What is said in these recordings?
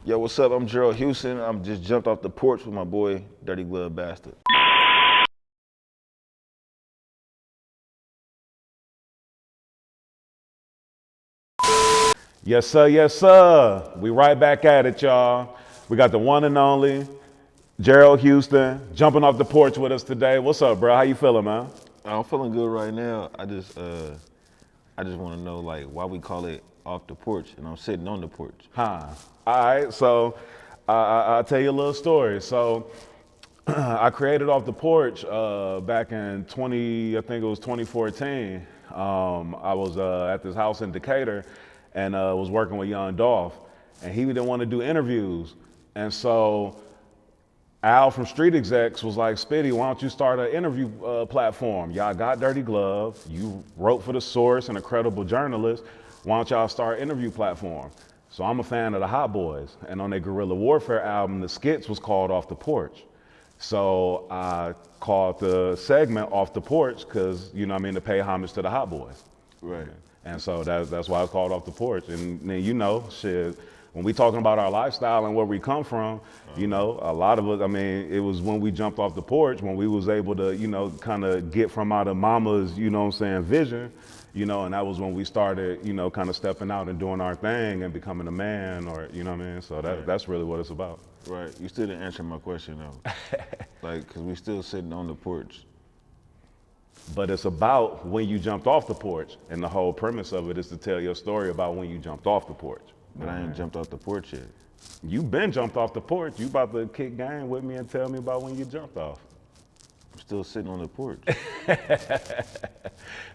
Yo, what's up? I'm Gerald Huston. I'm just jumped off the porch with my boy, Dirty Glove Bastard. Yes, sir. Yes, sir. We right back at it, y'all. We got the one and only Gerald Huston jumping off the porch with us today. What's up, bro? How you feeling, man? I'm feeling good right now. I just want to know like why we call it off the porch, and I'm sitting on the porch. Huh. All right. So I'll tell you a little story. So I created Off the Porch back in I think it was 2014. I was at this house in Decatur and was working with Young Dolph, and he didn't want to do interviews. And so Al from Street Execs was like, Spitty, why don't you start an interview platform? Y'all got Dirty Glove, you wrote for The Source and a credible journalist. Why don't y'all start an interview platform? So I'm a fan of the Hot Boys, and on their Guerrilla Warfare album, the Skits was called Off the Porch. So I called the segment Off the Porch because, you know what I mean, to pay homage to the Hot Boys. Right. And so that's why it's called Off the Porch. And then, you know, shit, when we talking about our lifestyle and where we come from, you know, a lot of us, I mean, it was when we jumped off the porch, when we was able to, you know, kind of get from out of mama's, you know what I'm saying, vision, you know, and that was when we started, you know, kind of stepping out and doing our thing and becoming a man, or, you know what I mean? So that's really what it's about. Right. You still didn't answer my question though. Like, cause we still sitting on the porch. But it's about when you jumped off the porch, and the whole premise of it is to tell your story about when you jumped off the porch. But I ain't jumped off the porch yet. You been jumped off the porch. You about to kick game with me and tell me about when you jumped off. I'm still sitting on the porch.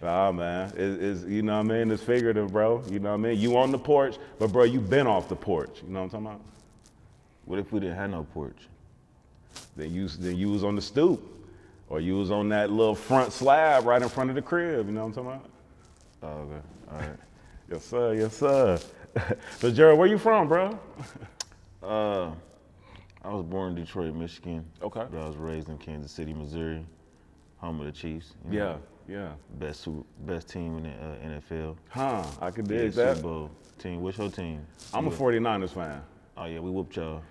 Nah, man, it's you know what I mean? It's figurative, bro. You know what I mean? You on the porch, but bro, you been off the porch. You know what I'm talking about? What if we didn't have no porch? Then you was on the stoop, or you was on that little front slab right in front of the crib. You know what I'm talking about? Oh, okay. All right. Yes, sir. Yes, sir. So, Gerald, where you from, bro? I was born in Detroit, Michigan. Okay. But I was raised in Kansas City, Missouri, home of the Chiefs. Yeah, yeah. Best team in the NFL. Huh, I could dig Super that. Bowl team. What's your team? I'm a 49ers fan. Oh yeah, we whooped y'all.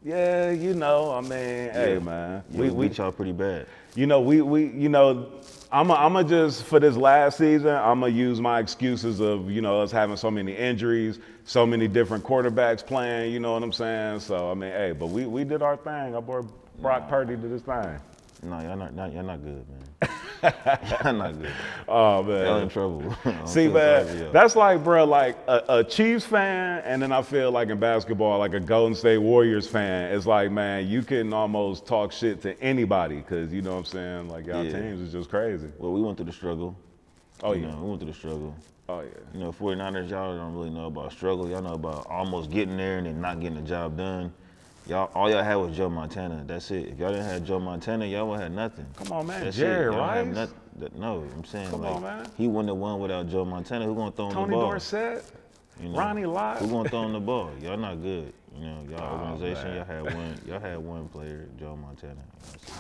Yeah, you know, I mean, hey, man. Yeah, we beat y'all pretty bad. You know, I'ma just, for this last season, I'ma use my excuses of, you know, us having so many injuries, so many different quarterbacks playing, you know what I'm saying? So, I mean, hey, but we did our thing. I brought Brock Purdy to this thing. No, y'all not good, man. Y'all not good. Oh, man. Y'all in trouble. See, man, that's like, bro, like a Chiefs fan, and then I feel like in basketball, like a Golden State Warriors fan. It's like, man, you can almost talk shit to anybody because, you know what I'm saying, like, y'all teams is just crazy. Well, we went through the struggle. Oh, you yeah. know, we went through the struggle. Oh, yeah. You know, 49ers, y'all don't really know about struggle. Y'all know about almost getting there and then not getting the job done. All y'all had was Joe Montana. That's it. If y'all didn't have Joe Montana, y'all would have nothing. Come on, man. That's Jerry it. Rice? No, I'm saying, Come like, on, man. he wouldn't have won without Joe Montana. Who gonna throw him the ball? Tony Dorsett? You know, Ronnie Lott? Who gonna throw him the ball? Y'all not good. You know, y'all Oh, organization, man. y'all had one player, Joe Montana. You know what I'm saying?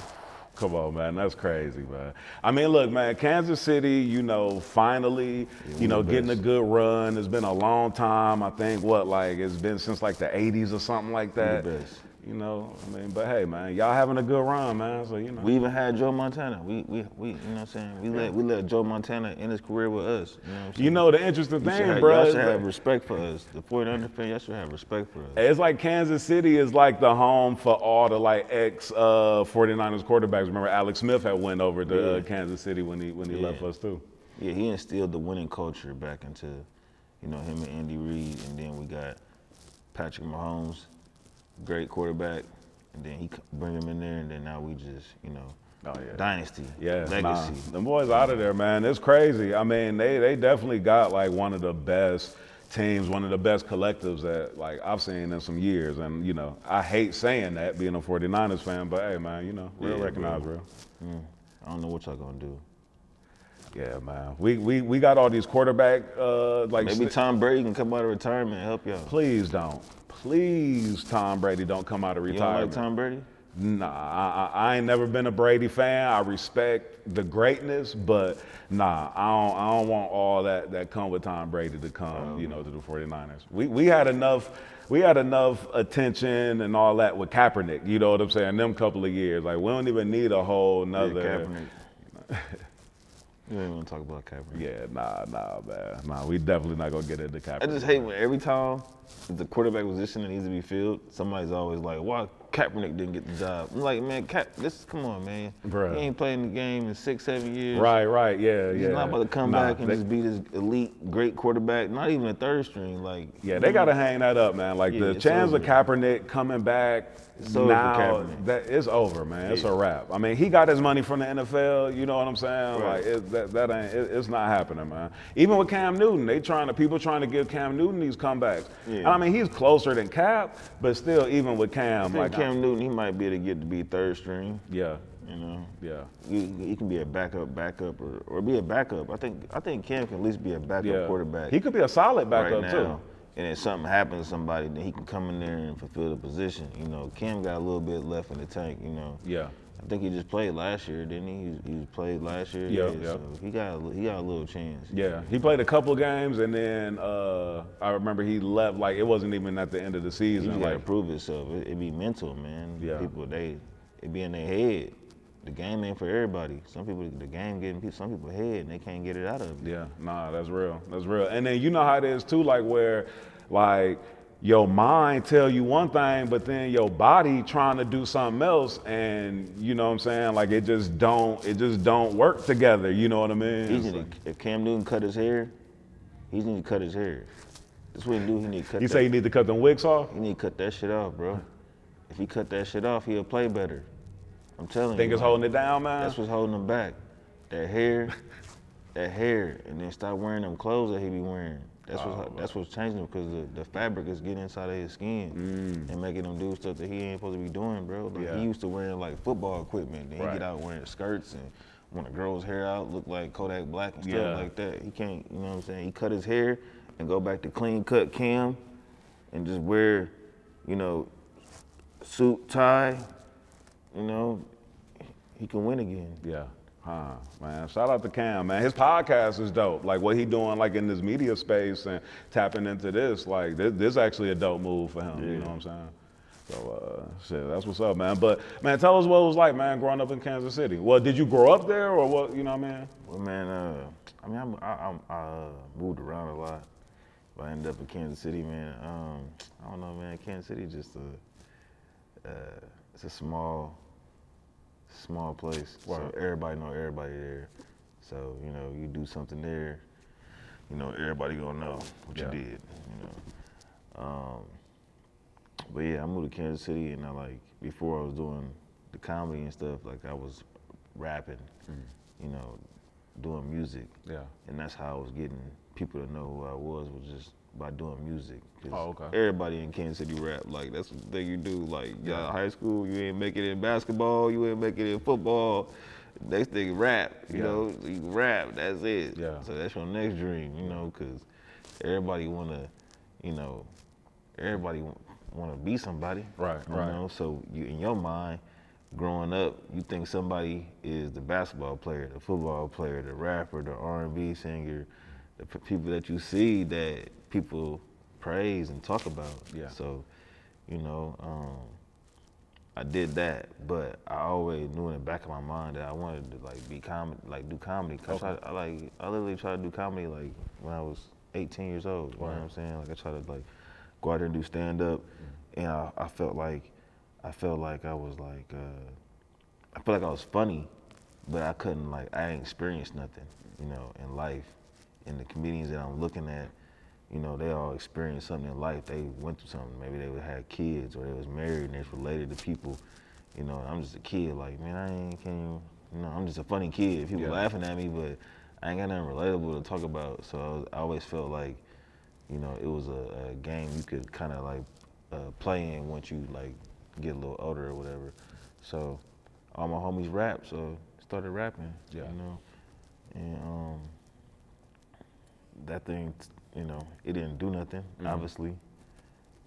Come on, man, that's crazy, man. I mean, look, man, Kansas City, you know, finally, you know, getting a good run. It's been a long time. I think, it's been since like the 80s or something like that. We the best. You know, I mean, but hey, man, y'all having a good run, man, so, you know. We even had Joe Montana. We you know what I'm saying? We let Joe Montana end his career with us. You know what I'm saying? You know, the interesting thing, bro. bro. Y'all should have respect for us. The 49ers fan, y'all should have respect for us. It's like Kansas City is like the home for all the like ex 49ers quarterbacks. Remember, Alex Smith had went over to Kansas City when he left us too. Yeah, he instilled the winning culture back into, you know, him and Andy Reid, and then we got Patrick Mahomes, great quarterback, and then he bring him in there, and then now we just, you know, dynasty, legacy. Nah, them boys out of there, man. It's crazy. I mean, they definitely got like one of the best teams, one of the best collectives that like I've seen in some years. And, you know, I hate saying that being a 49ers fan, but hey, man, you know, real recognize real. I don't know what y'all gonna do. Yeah, man. We got all these quarterback maybe Tom Brady can come out of retirement and help y'all. Please don't. Please, Tom Brady, don't come out of You retirement. don't like Tom Brady? Nah, I ain't never been a Brady fan. I respect the greatness, but nah, I don't want all that come with Tom Brady to come, to the 49ers. We had enough attention and all that with Kaepernick, you know what I'm saying, them couple of years. Like, we don't even need a whole nother. Kaepernick. You ain't want to talk about Kaepernick. Yeah, nah, man. Nah, we definitely not going to get into Kaepernick. I just hate when every time the quarterback position that needs to be filled, somebody's always like, why Kaepernick didn't get the job? I'm like, man, come on, man. Bruh. He ain't played in the game in 6-7 years. Right, yeah. He's not about to come back and just be this elite, great quarterback, not even a third string. Like, yeah, they got to hang that up, man. Like, the chance of Kaepernick coming back now, that it's over, man. It's a wrap. I mean, he got his money from the NFL, you know what I'm saying? Right. Like, it's not happening, man. Even with Cam Newton, people trying to give Cam Newton these comebacks. Yeah. And I mean, he's closer than Cap, but still, even with Cam, like Cam Newton, he might be able to get to be third string. Yeah. You know. Yeah. He can be a backup, or be a backup. I think Cam can at least be a backup quarterback. He could be a solid backup right too. And if something happens to somebody, then he can come in there and fulfill the position. You know, Cam got a little bit left in the tank. You know. Yeah. I think he just played last year, didn't he? He played last year. Yeah. So he got a little chance. Yeah, he played a couple of games, and then I remember he left. Like, it wasn't even at the end of the season. He got to prove himself. It be mental, man. Yeah. People it be in their head. The game ain't for everybody. Some people, the game getting some people head and they can't get it out of it. Yeah, nah, that's real. That's real. And then you know how it is too, like where, like, your mind tell you one thing, but then your body trying to do something else, and you know what I'm saying? Like, it just don't work together. You know what I mean? If Cam Newton cut his hair, he need to cut his hair. That's what he do. He need to cut. You say he need to cut them wigs off? He need to cut that shit off, bro. If he cut that shit off, he'll play better. I'm telling you. Think it's holding it down, man? That's what's holding him back. That hair, and then stop wearing them clothes that he be wearing. That's what's changing him, because the fabric is getting inside of his skin and making him do stuff that he ain't supposed to be doing, bro. Like, he used to wearing like football equipment, then he get out wearing skirts and want to grow his hair out, look like Kodak Black and stuff like that. He can't, you know what I'm saying? He cut his hair and go back to clean cut Cam and just wear, suit, tie. He can win again. Yeah. Man, shout out to Cam, man. His podcast is dope. Like, what he doing, like, in this media space and tapping into this, like, this actually a dope move for him. Yeah. You know what I'm saying? So, shit, that's what's up, man. But, man, tell us what it was like, man, growing up in Kansas City. Well, did you grow up there, or what? You know what I mean? Well, man, I moved around a lot. But I ended up in Kansas City, man. I don't know, man. Kansas City just it's a small place. Wow. So everybody know everybody there. So, you do something there, everybody gonna know what you did, But yeah, I moved to Kansas City, and before I was doing the comedy and stuff, like, I was rapping, doing music. Yeah. And that's how I was getting people to know who I was just by doing music. Everybody in Kansas City rap. Like, that's the thing you do. Like, high school, you ain't make it in basketball, you ain't make it in football. Next thing, rap. You rap, that's it. Yeah. So that's your next dream, because everybody wanna be somebody. Right. So you, in your mind, growing up, you think somebody is the basketball player, the football player, the rapper, the R&B singer, the people that you see that people praise and talk about. Yeah. So, I did that, but I always knew in the back of my mind that I wanted to do comedy. Cause I literally tried to do comedy when I was 18 years old. You know what I'm saying? Like, I tried to go out there and do stand up, and I felt like I was funny, but I couldn't I didn't experience nothing, in life. And the comedians that I'm looking at, they all experienced something in life. They went through something. Maybe they had kids, or they was married and it's related to people. I'm just a kid. Like, man, I'm just a funny kid. People laughing at me, but I ain't got nothing relatable to talk about. So I always felt like, it was a game you could kind of play in once you get a little older or whatever. So all my homies rap, so started rapping. Yeah. And that thing, it didn't do nothing, obviously.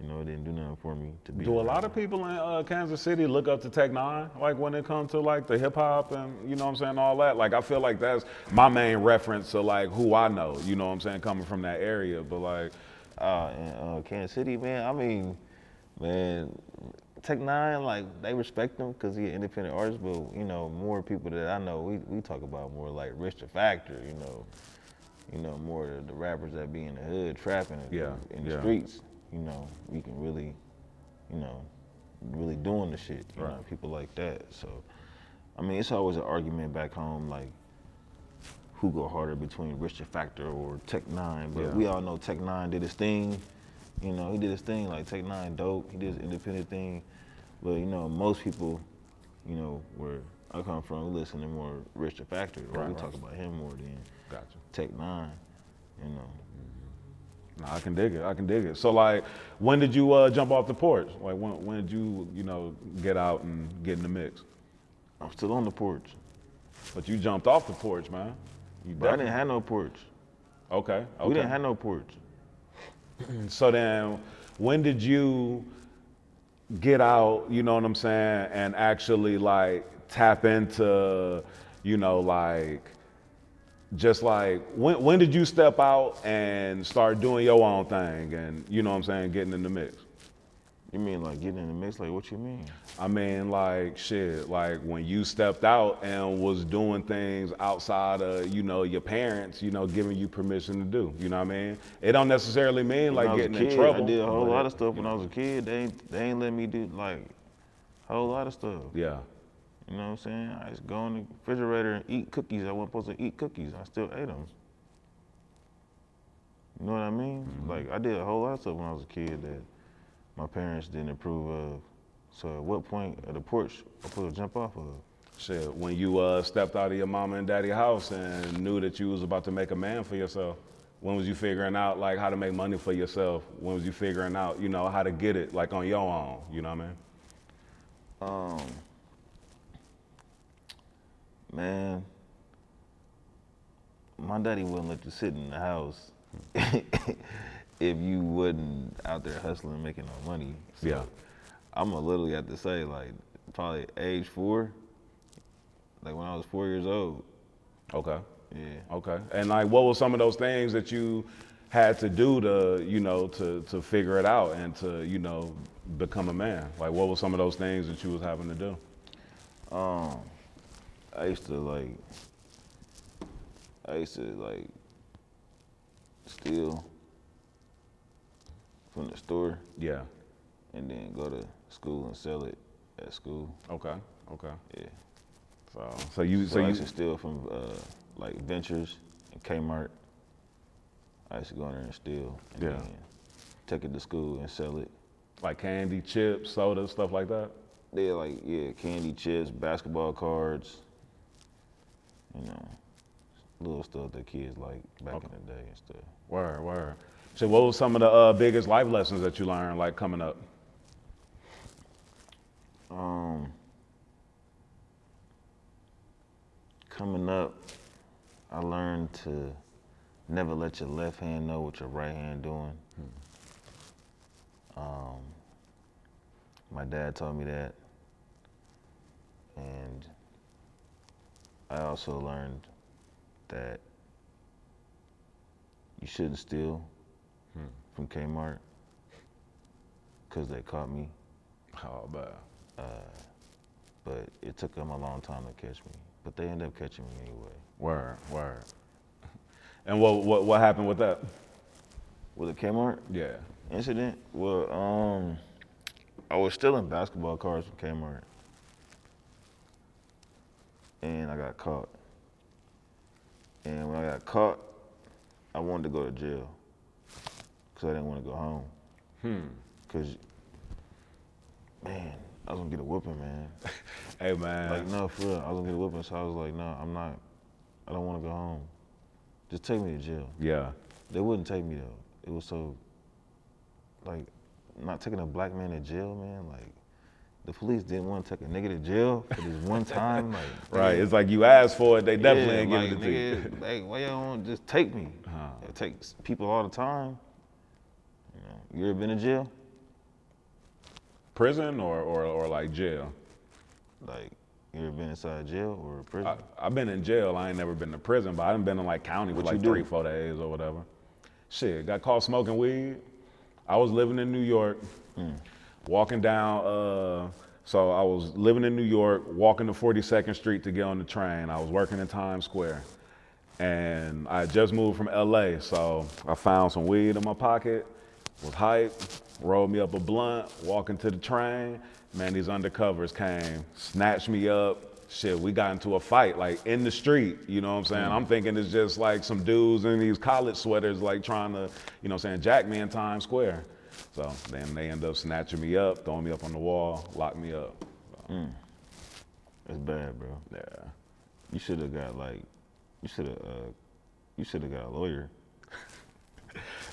You know, it didn't do nothing for me to be. Do a lot of people in Kansas City look up to Tech Nine, like when it comes to like the hip hop and you know what I'm saying, all that? Like I feel like that's my main reference to like who I know, you know what I'm saying, coming from that area. But like, in Kansas City, man, I mean, man, Tech Nine, like they respect him because he's an independent artist. But you know, more people that I know, we talk about more like Rich the Factor, you know, more the rappers that be in the hood trapping in the streets. You know, we can really, you know, really doing the shit, you know, people like that. So, I mean, it's always an argument back home, like, who go harder between Rich the Factor or Tech Nine, but we all know Tech Nine did his thing. You know, he did his thing, like Tech Nine dope, he did his independent thing. But, you know, most people, you know, where I come from, we listen to more Rich the Factor, or we talk about him more than Tech Nine, you know. No, I can dig it. So like, when did you jump off the porch? Like when did you, you know, get out and get in the mix? I'm still on the porch. But you jumped off the porch, man. But I didn't have no porch. Okay. We didn't have no porch. So then, when did you get out, you know what I'm saying, and actually like tap into, you know, like, just like, when did you step out and start doing your own thing and, you know what I'm saying, getting in the mix? You mean like getting in the mix? Like, what you mean? I mean, like, shit, like when you stepped out and was doing things outside of, you know, your parents, you know, giving you permission to do, you know what I mean? It don't necessarily mean like getting in trouble. I did a whole lot of stuff when I was a kid. They ain't let me do like a whole lot of stuff. Yeah. You know what I'm saying? I just go in the refrigerator and eat cookies. I wasn't supposed to eat cookies. I still ate them. You know what I mean? Like, I did a whole lot of stuff when I was a kid that my parents didn't approve of. So at what point of the porch I supposed to jump off of? Shit, when you stepped out of your mama and daddy house and knew that you was about to make a man for yourself, when was you figuring out like how to make money for yourself? When was you figuring out, you know, how to get it like on your own? You know what I mean? Man, my daddy wouldn't let you sit in the house if you wasn't out there hustling, making no money. So I'm gonna literally have to say, like, probably age 4, like when I was 4 years old. Okay. Yeah. Okay. And like, what were some of those things that you had to do to, you know, to figure it out and to, you know, become a man? Like, what were some of those things that you was having to do? I used to steal from the store. Yeah. And then go to school and sell it at school. Okay. Okay. Yeah. So you I used to steal from like Ventures and Kmart. I used to go in there and steal and then take it to school and sell it. Like candy, chips, soda, stuff like that? Yeah, candy, chips, basketball cards, you know, little stuff that kids like back in the day and stuff. Word. So what was some of the biggest life lessons that you learned like coming up? Coming up, I learned to never let your left hand know what your right hand doing. My dad told me that. And I also learned that you shouldn't steal from Kmart because they caught me. Oh, bad. But it took them a long time to catch me. But they ended up catching me anyway. Word. And what happened with that? With the Kmart? Yeah. Incident? Well, I was stealing basketball cards from Kmart. And I got caught. And when I got caught, I wanted to go to jail. Because I didn't want to go home. Because, man, I was going to get a whooping, man. Hey, man. Like, no, for real. I was going to get a whooping, so I was like, no, I don't want to go home. Just take me to jail. Yeah. They wouldn't take me, though. It was so, like, not taking a black man to jail, man, like, the police didn't want to take a nigga to jail for this one time. Like, right, it's like you asked for it, they definitely ain't giving it to you. Like, why y'all want to just take me? It takes people all the time. You know, you ever been to jail? prison or like jail? Like, you ever been inside jail or prison? I've been in jail. I ain't never been to prison, but I done been in like county for What like you do? 3-4 days or whatever. Shit, got caught smoking weed. I was living in New York, walking down, so I was living in New York, walking to 42nd Street to get on the train. I was working in Times Square. And I had just moved from LA, so I found some weed in my pocket, was hype, rolled me up a blunt, walking to the train. Man, these undercovers came, snatched me up. Shit, we got into a fight, like in the street, you know what I'm saying? I'm thinking it's just like some dudes in these college sweaters, like trying to, you know what I'm saying, jack me in Times Square. So then they end up snatching me up, throwing me up on the wall, locked me up. So, That's bad, bro. yeah. You should have got like, you should have got a lawyer.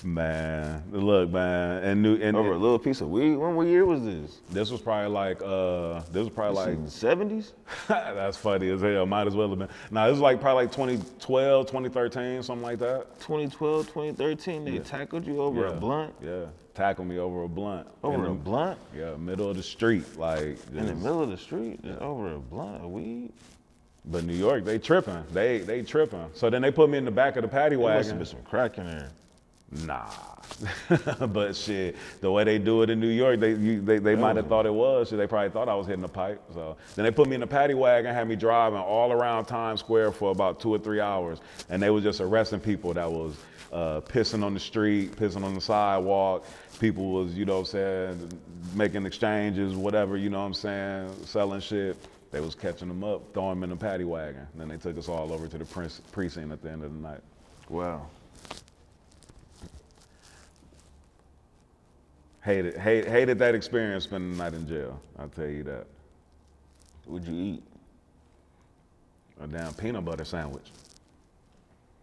Man, look, man, and Over a little piece of weed? What year was this? this was probably like In the 70s? that's funny as hell. Might as well have been. Nah, this was like probably like 2012, 2013, something like that. 2012, 2013, they tackled you over a blunt? Yeah, tackled me over a blunt. Over a blunt? Yeah, middle of the street, like In the just- middle of the street? Just over a blunt of weed? But New York, they tripping. They tripping. So then they put me in the back of the paddy There must have wagon. been some crack in there. Nah, but shit, the way they do it in New York, they might have thought it was. Shit, they probably thought I was hitting the pipe. So then they put me in the paddy wagon, had me driving all around Times Square for about 2 or 3 hours, and they was just arresting people that was pissing on the street, pissing on the sidewalk. People was, you know what I'm saying, making exchanges, whatever, you know what I'm saying, selling shit. They was catching them up, throwing them in the paddy wagon. Then they took us all over to the precinct at the end of the night. Wow. Hated that experience spending the night in jail. I'll tell you that. What'd you eat? A damn peanut butter sandwich.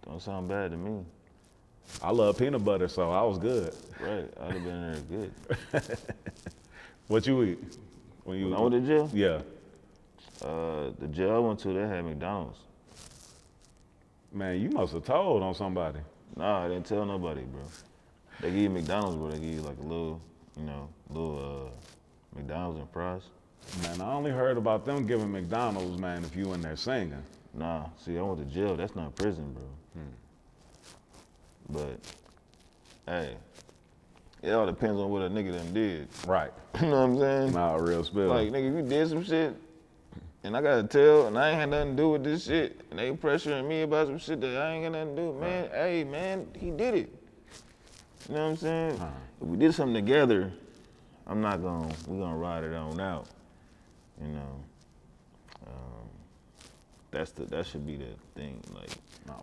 Don't sound bad to me. I love peanut butter, so I was good. Right, I'd have been there good. What you eat? When When I went to jail? Yeah. The jail I went to, they had McDonald's. Man, you must have told on somebody. Nah, I didn't tell nobody, bro. They give you McDonald's, bro. They give you like a little, McDonald's and fries. Man, I only heard about them giving McDonald's, man, if you in there singing. Nah, see, I went to jail. That's not prison, bro. But, hey, it all depends on what a nigga done did. Right. You know what I'm saying? Nah, real spill. Like, nigga, if you did some shit, and I gotta tell, and I ain't had nothing to do with this shit, and they pressuring me about some shit that I ain't got nothing to do with, man, hey, man, he did it. You know what I'm saying? If we did something together, we're gonna ride it on out. You know, that should be the thing. Like,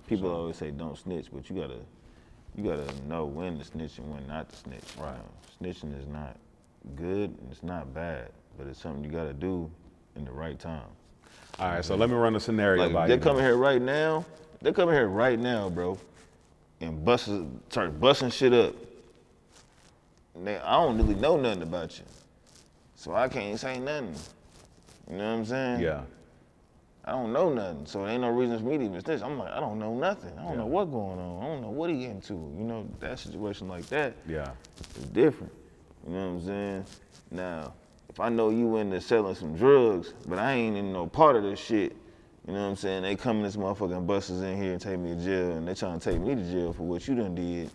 people always say don't snitch, but you gotta know when to snitch and when not to snitch. Right. You know? Snitching is not good and it's not bad, but it's something you gotta do in the right time. All right, so let me run a scenario Like, by if you. they come in here right now, bro, and start busting shit up. I don't really know nothing about you, so I can't say nothing. You know what I'm saying? Yeah. I don't know nothing, so there ain't no reason for me to even snitch. I'm like, I don't know nothing. I don't know what's going on. I don't know what he into. You know, that situation like that Yeah. is different. You know what I'm saying? Now, if I know you into selling some drugs, but I ain't in no part of this shit, you know what I'm saying? They come this motherfucking busters in here and take me to jail, and they trying to take me to jail for what you done did,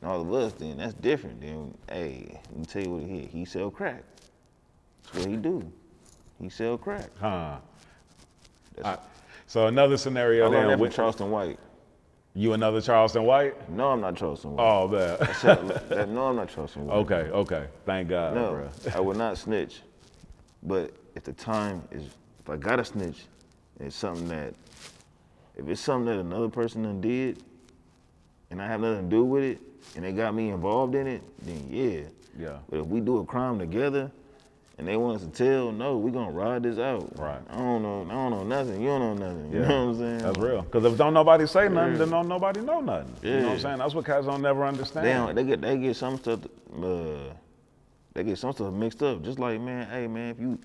and all of us, then that's different. Then, hey, let me tell you what he sell crack. That's what he do. He sell crack. Huh. So another scenario I learned that then. from Charleston White. You another Charleston White? No, I'm not Charleston White. Oh, man. No, I'm not Charleston White. Okay. Thank God, No, bro. I would not snitch. But if I gotta snitch, if it's something that another person done did, and I have nothing to do with it, and they got me involved in it, then yeah. Yeah. But if we do a crime together, and they want us to tell, no, we gonna ride this out. Right. I don't know nothing. You don't know nothing. You know what I'm saying? That's real. Because if don't nobody say nothing, then don't nobody know nothing. You know what I'm Yeah. saying? That's what cats don't never understand. They get some stuff. They get some stuff mixed up. Just like, man, hey man,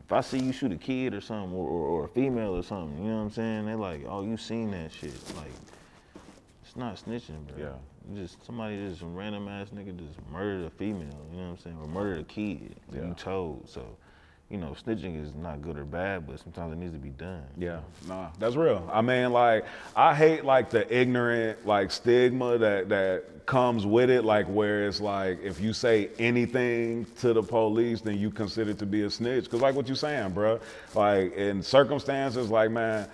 if I see you shoot a kid or something, or a female or something, you know what I'm saying? They like, oh, you seen that shit. Like, It's not snitching, bro. Yeah. Just some random ass nigga just murdered a female, you know what I'm saying? Or murdered a kid. Yeah. You told. So, you know, snitching is not good or bad, but sometimes it needs to be done. Yeah, nah, that's real. I mean, like, I hate like the ignorant like stigma that comes with it, like where it's like if you say anything to the police, then you consider to be a snitch. Cause like what you saying, bro, like in circumstances like, man,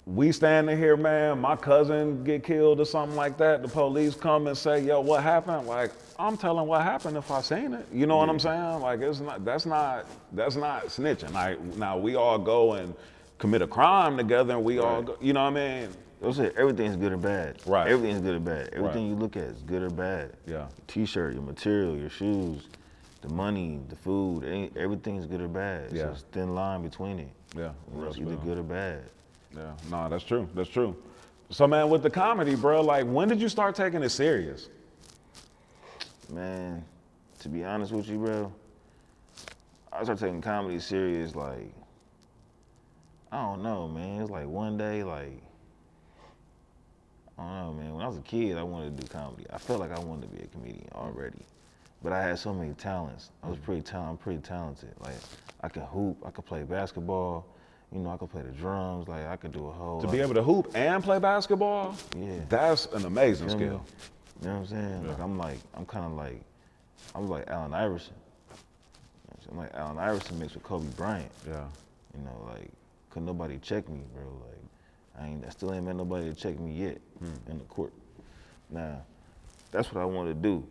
we standing here, man, my cousin get killed or something like that. The police come and say, yo, what happened? Like, I'm telling what happened if I seen it. You know what I'm saying? Like, that's not snitching. Like, now we all go and commit a crime together and we all go, you know what I mean? They'll say everything's good or bad. Right. Everything's good or bad. Everything you look at is good or bad. Yeah. Your t-shirt, your material, your shoes, the money, the food, everything's good or bad. Yeah. So it's a thin line between it. Yeah. It's either good or bad. Yeah, no, that's true. That's true. So, man, with the comedy, bro, like, when did you start taking it serious? Man, to be honest with you, bro, I started taking comedy serious, like, I don't know, man. It's like one day, like, I don't know, man. When I was a kid, I wanted to do comedy. I felt like I wanted to be a comedian already. But I had so many talents. I'm pretty talented. Like, I could hoop, I could play basketball. You know, I could play the drums, like I could do a whole. To be able to hoop and play basketball, that's an amazing skill. You know what I'm saying? Yeah. Like I'm like Allen Iverson. I'm like Allen Iverson mixed with Kobe Bryant. Yeah. You know, like couldn't nobody check me, bro. Like I still ain't met nobody to check me yet in the court. Now, that's what I wanted to do,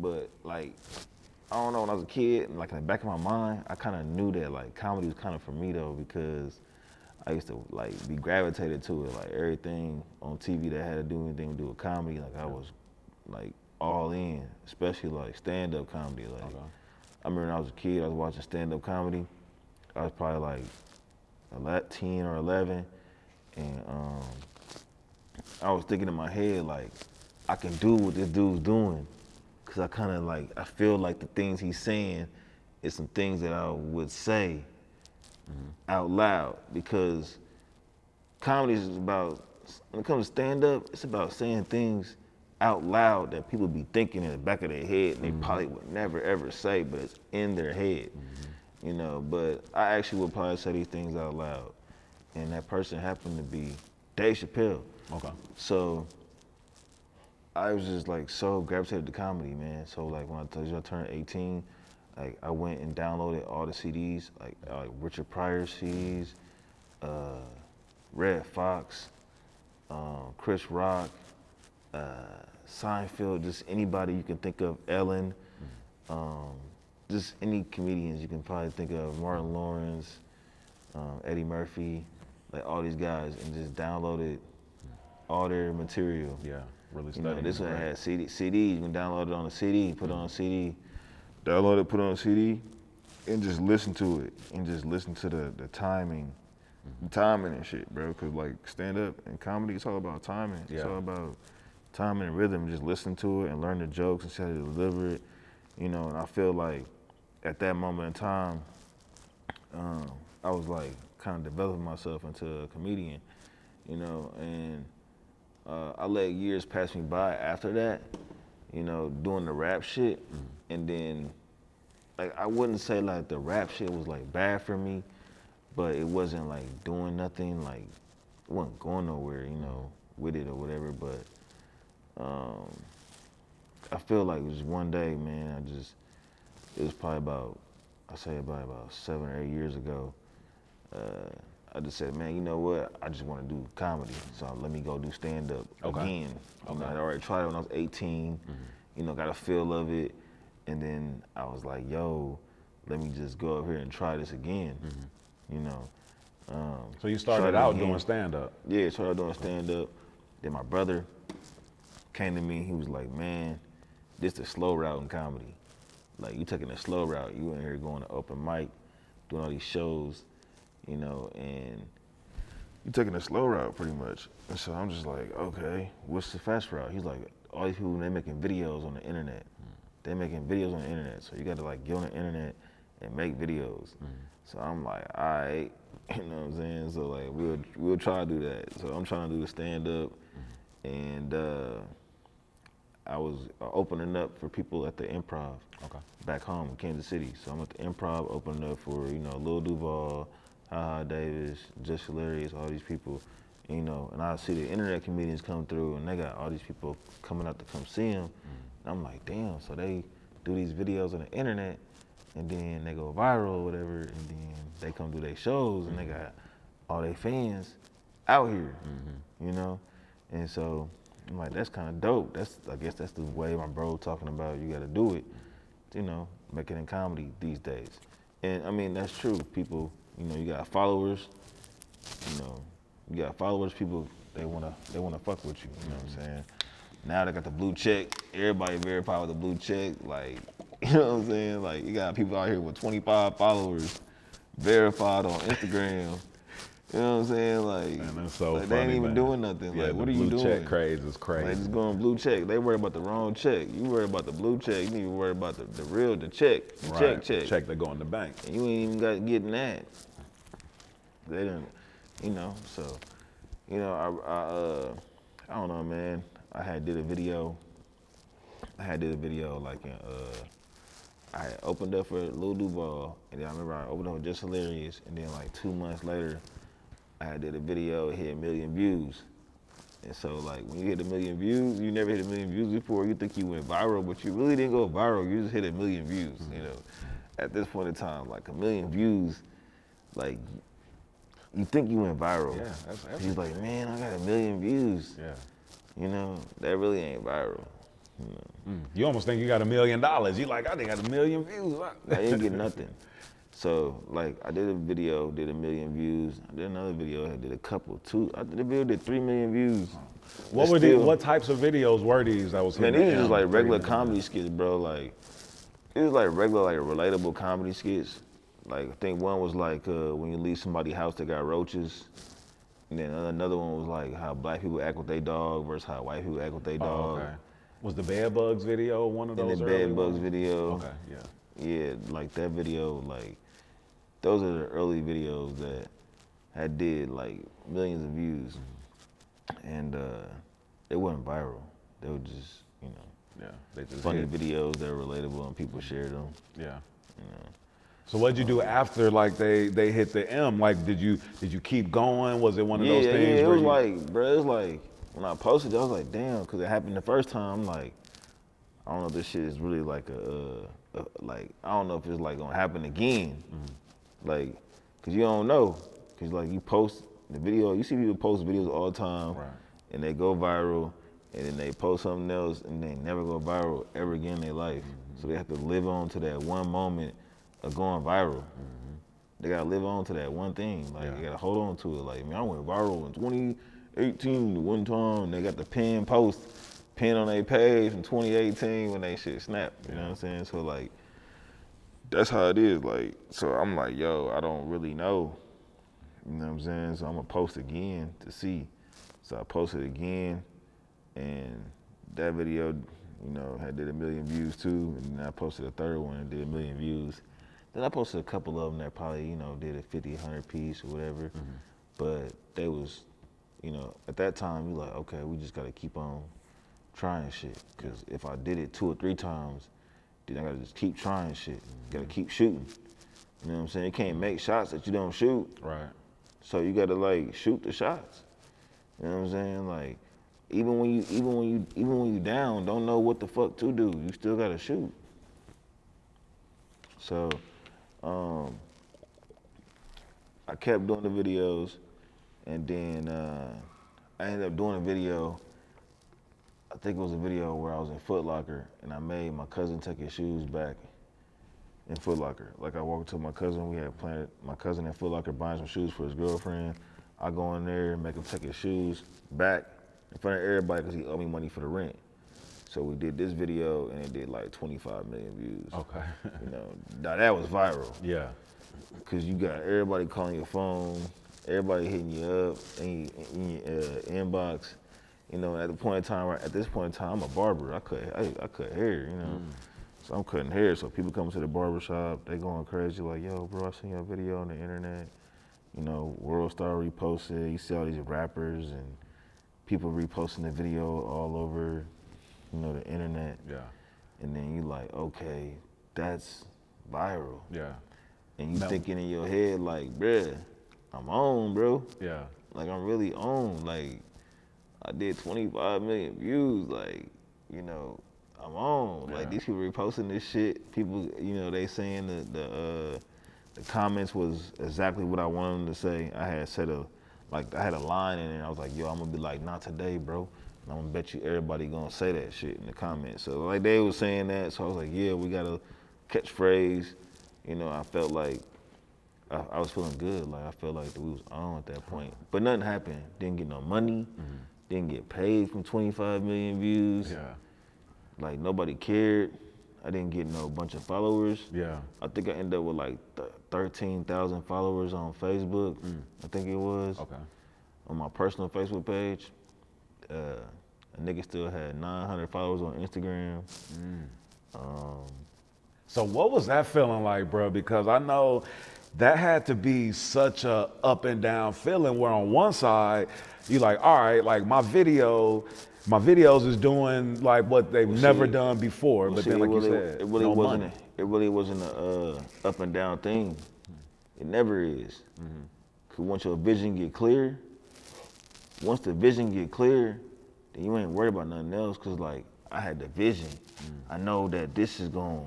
but like. I don't know, when I was a kid, like in the back of my mind, I kind of knew that like comedy was kind of for me though, because I used to like be gravitated to it. Like everything on TV that had to do anything to do with comedy, like I was like all in, especially like stand-up comedy. Like I remember when I was a kid, I was watching stand-up comedy. I was probably like 10 or 11, and I was thinking in my head like, I can do what this dude's doing. Cause I feel like the things he's saying is some things that I would say out loud, because comedy is about, when it comes to stand up, it's about saying things out loud that people be thinking in the back of their head and they probably would never ever say, but it's in their head, you know, but I actually would probably say these things out loud. And that person happened to be Dave Chappelle. Okay. So, I was just like so gravitated to comedy, man. So like when I told you I turned 18, like I went and downloaded all the CDs, like Richard Pryor CDs, Red Fox, Chris Rock, Seinfeld, just anybody you can think of, Ellen, just any comedians you can probably think of, Martin Lawrence, Eddie Murphy, like all these guys, and just downloaded all their material. Yeah. Really you know, this one had CD. You can download it on a CD, put it on a CD, download it, put it on a CD, and just listen to it, and just listen to the timing, timing and shit, bro. Cause like stand up and comedy, it's all about timing. Yeah. It's all about timing and rhythm. Just listen to it and learn the jokes and see how to deliver it, you know. And I feel like at that moment in time, I was like kind of developing myself into a comedian, you know, and. I let years pass me by after that, you know, doing the rap shit. And then, like, I wouldn't say like the rap shit was like bad for me, but it wasn't like doing nothing, like, it wasn't going nowhere, you know, with it or whatever. But I feel like it was one day, man, it was probably about 7 or 8 years ago. I just said, man, you know what? I just want to do comedy, so let me go do stand-up again. You know, I'd already tried it when I was 18, you know, got a feel of it, and then I was like, yo, let me just go up here and try this again, you know. So you started out doing stand-up? Yeah, started doing stand-up. Then my brother came to me, he was like, man, this the slow route in comedy. Like, you taking the slow route, you in here going to open mic, doing all these shows, you know, and you taking the slow route pretty much. And so I'm just like, okay, what's the fast route? He's like, all these people, they making videos on the internet. They're making videos on the internet. So you gotta like get on the internet and make videos. So I'm like, all right, you know what I'm saying? So like, we'll try to do that. So I'm trying to do the stand up and I was opening up for people at the Improv back home in Kansas City. So I'm at the Improv opening up for, you know, Lil Duval, Ha Davis, Just Hilarious, all these people, you know, and I see the internet comedians come through and they got all these people coming out to come see them. And I'm like, damn, so they do these videos on the internet and then they go viral or whatever, and then they come do their shows and they got all their fans out here, you know? And so I'm like, that's kind of dope. I guess that's the way my bro talking about you gotta do it, you know, make it in comedy these days. And I mean, that's true. People, you know, you got followers, people, they wanna fuck with you, you know what I'm saying? Now they got the blue check, everybody verified with the blue check, like, you know what I'm saying? Like, you got people out here with 25 followers verified on Instagram. You know what I'm saying? Like, man, that's so like funny, they ain't even man. doing nothing. Yeah, like, what are blue you doing? check craze is crazy. Like, just going blue check. They worry about the wrong check. You worry about the blue check. You need to worry about the real, the check. The check. Check that go in the bank. And you ain't even got getting that. They didn't, you know, so, you know, I don't know, man. I had did a video like in, I had opened up for Lil Duval, and then I remember I opened up for Just Hilarious, and then like 2 months later, I had did a video, it hit 1 million views. And so like when you hit 1 million views, you never hit 1 million views before, you think you went viral, but you really didn't go viral, you just hit 1 million views, you know. At this point in time, like 1 million views, like you think you went viral. Yeah, that's everything. He's like, man, I got 1 million views. Yeah. You know, that really ain't viral. You know. You almost think you got $1 million. You like, I think I got 1 million views. I didn't get nothing. So like I did a video, did 1 million views. I did another video, I did a couple, I did a video, did 3 million views. What types of videos were these that was Man, hitting these are just like regular 3 million? comedy skits, bro. Like, it was like regular, like relatable comedy skits. Like, I think one was like when you leave somebody's house that got roaches. And then another one was like how black people act with their dog versus how white people act with their dog. Okay. Was the bed bugs video one of those? And the early bed bugs ones? video. Okay, yeah. Yeah, like that video, like, those are the early videos that had did like millions of views. And they weren't viral. They were just, you know, They just funny hit. videos that were relatable and people shared them. Yeah. You know. So what'd you do after like they hit the M? Like did you keep going? Was it one of those things Yeah, it where was you, like, bro, it was like, when I posted it, I was like, damn, because it happened the first time, I'm like, I don't know if this shit is really like like, I don't know if it's like gonna happen again. Like, cause you don't know. Cause like you post the video, you see people post videos all the time, Right. and they go viral, and then they post something else, and they never go viral ever again in their life. So they have to live on to that one moment of going viral. They gotta live on to that one thing. Like, you gotta hold on to it. Like, man, I went viral in 2018 one time. They got the pin on their page in 2018 when they shit snapped. You know what I'm saying? So like, that's how it is. Like, so I'm like, yo, I don't really know. You know what I'm saying? So I'm gonna post again to see. So I posted again, and that video, you know, had did 1 million views too. And then I posted a third one and did 1 million views. Then I posted a couple of them that probably, you know, did a 50, 100 piece or whatever. But they was, you know, at that time, you like, okay, we just gotta keep on trying shit. Cause if I did it 2 or 3 times, then I gotta just keep trying shit. Gotta keep shooting. You know what I'm saying? You can't make shots that you don't shoot. Right. So you gotta like shoot the shots. You know what I'm saying? Like, even when you down, don't know what the fuck to do, you still gotta shoot. So, I kept doing the videos, and then I ended up doing a video. I think it was a video where I was in Foot Locker, and I made my cousin take his shoes back in Foot Locker. Like, I walked to my cousin, we had planned, my cousin in Foot Locker buying some shoes for his girlfriend. I go in there and make him take his shoes back in front of everybody because he owed me money for the rent. So we did this video, and it did like 25 million views. Okay. You know, now that was viral. Yeah. Cause you got everybody calling your phone, everybody hitting you up in your inbox. You know, at this point in time, I'm a barber. I cut hair, you know. So I'm cutting hair. So people come to the barber shop, they going crazy like, yo, bro, I seen your video on the internet. You know, World Star reposted. You see all these rappers and people reposting the video all over, you know, the internet. Yeah. And then you like, okay, that's viral. Yeah. And you thinking in your head like, bruh, I'm on, bro. Yeah. Like, I'm really on. Like, I did 25 million views. Like, you know, I'm on. Yeah. Like, these people reposting this shit. People, you know, they saying that the comments was exactly what I wanted them to say. I had I had a line in it. I was like, yo, I'm gonna be like, not today, bro. And I'm gonna bet you everybody gonna say that shit in the comments. So like they was saying that, so I was like, yeah, we got a catchphrase. You know, I felt like I was feeling good. Like I felt like we was on at that point. But nothing happened. Didn't get no money. Didn't get paid from 25 million views. Yeah. Like nobody cared. I didn't get no bunch of followers. Yeah. I think I ended up with like 13,000 followers on Facebook. I think it was. Okay. On my personal Facebook page. A nigga still had 900 followers on Instagram. So what was that feeling like, bro? Because I know that had to be such a up and down feeling where on one side, you like, all right, like my videos is doing like what they've never done before. But then like you said, it really no wasn't money. it really wasn't a up and down thing. It never is. Cause once your vision get clear, once the vision get clear, then you ain't worried about nothing else. Cause like I had the vision. I know that this is gonna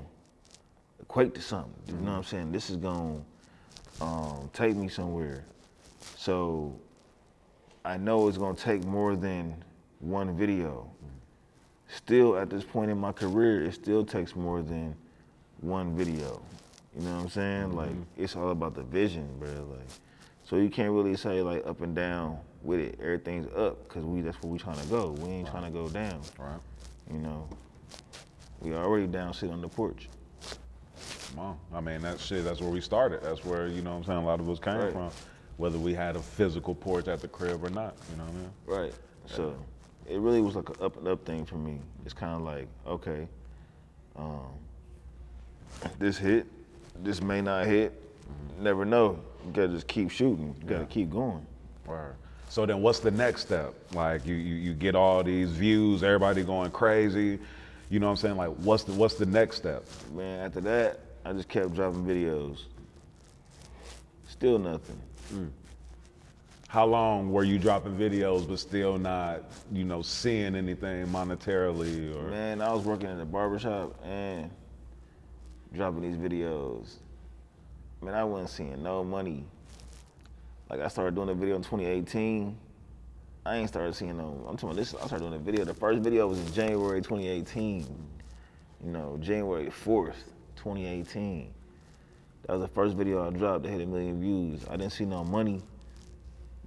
equate to something. You know what I'm saying? This is gonna take me somewhere. So I know it's gonna take more than one video. Still at this point in my career, it still takes more than one video. You know what I'm saying? Like it's all about the vision, bro. Like, so you can't really say like up and down with it. Everything's up because that's where we trying to go. We ain't trying to go down. Right. You know, we already down sitting on the porch. Come on. I mean, that's where we started. That's where, you know what I'm saying, a lot of us came from. Whether we had a physical porch at the crib or not, you know what I mean? Right. So it really was like an up and up thing for me. It's kind of like, okay, this hit, this may not hit, never know. You gotta just keep shooting. You gotta keep going. Right. So then what's the next step? Like you get all these views, everybody going crazy. You know what I'm saying? Like what's the next step? Man, after that, I just kept dropping videos. Still nothing. How long were you dropping videos but still not, you know, seeing anything monetarily or? Man, I was working in the barbershop and dropping these videos. Man, I wasn't seeing no money. Like I started doing a video in 2018. I ain't started seeing no, I'm talking about this, I started doing a video. The first video was in January 2018. You know, January 4th, 2018. That was the first video I dropped that hit 1 million views. I didn't see no money,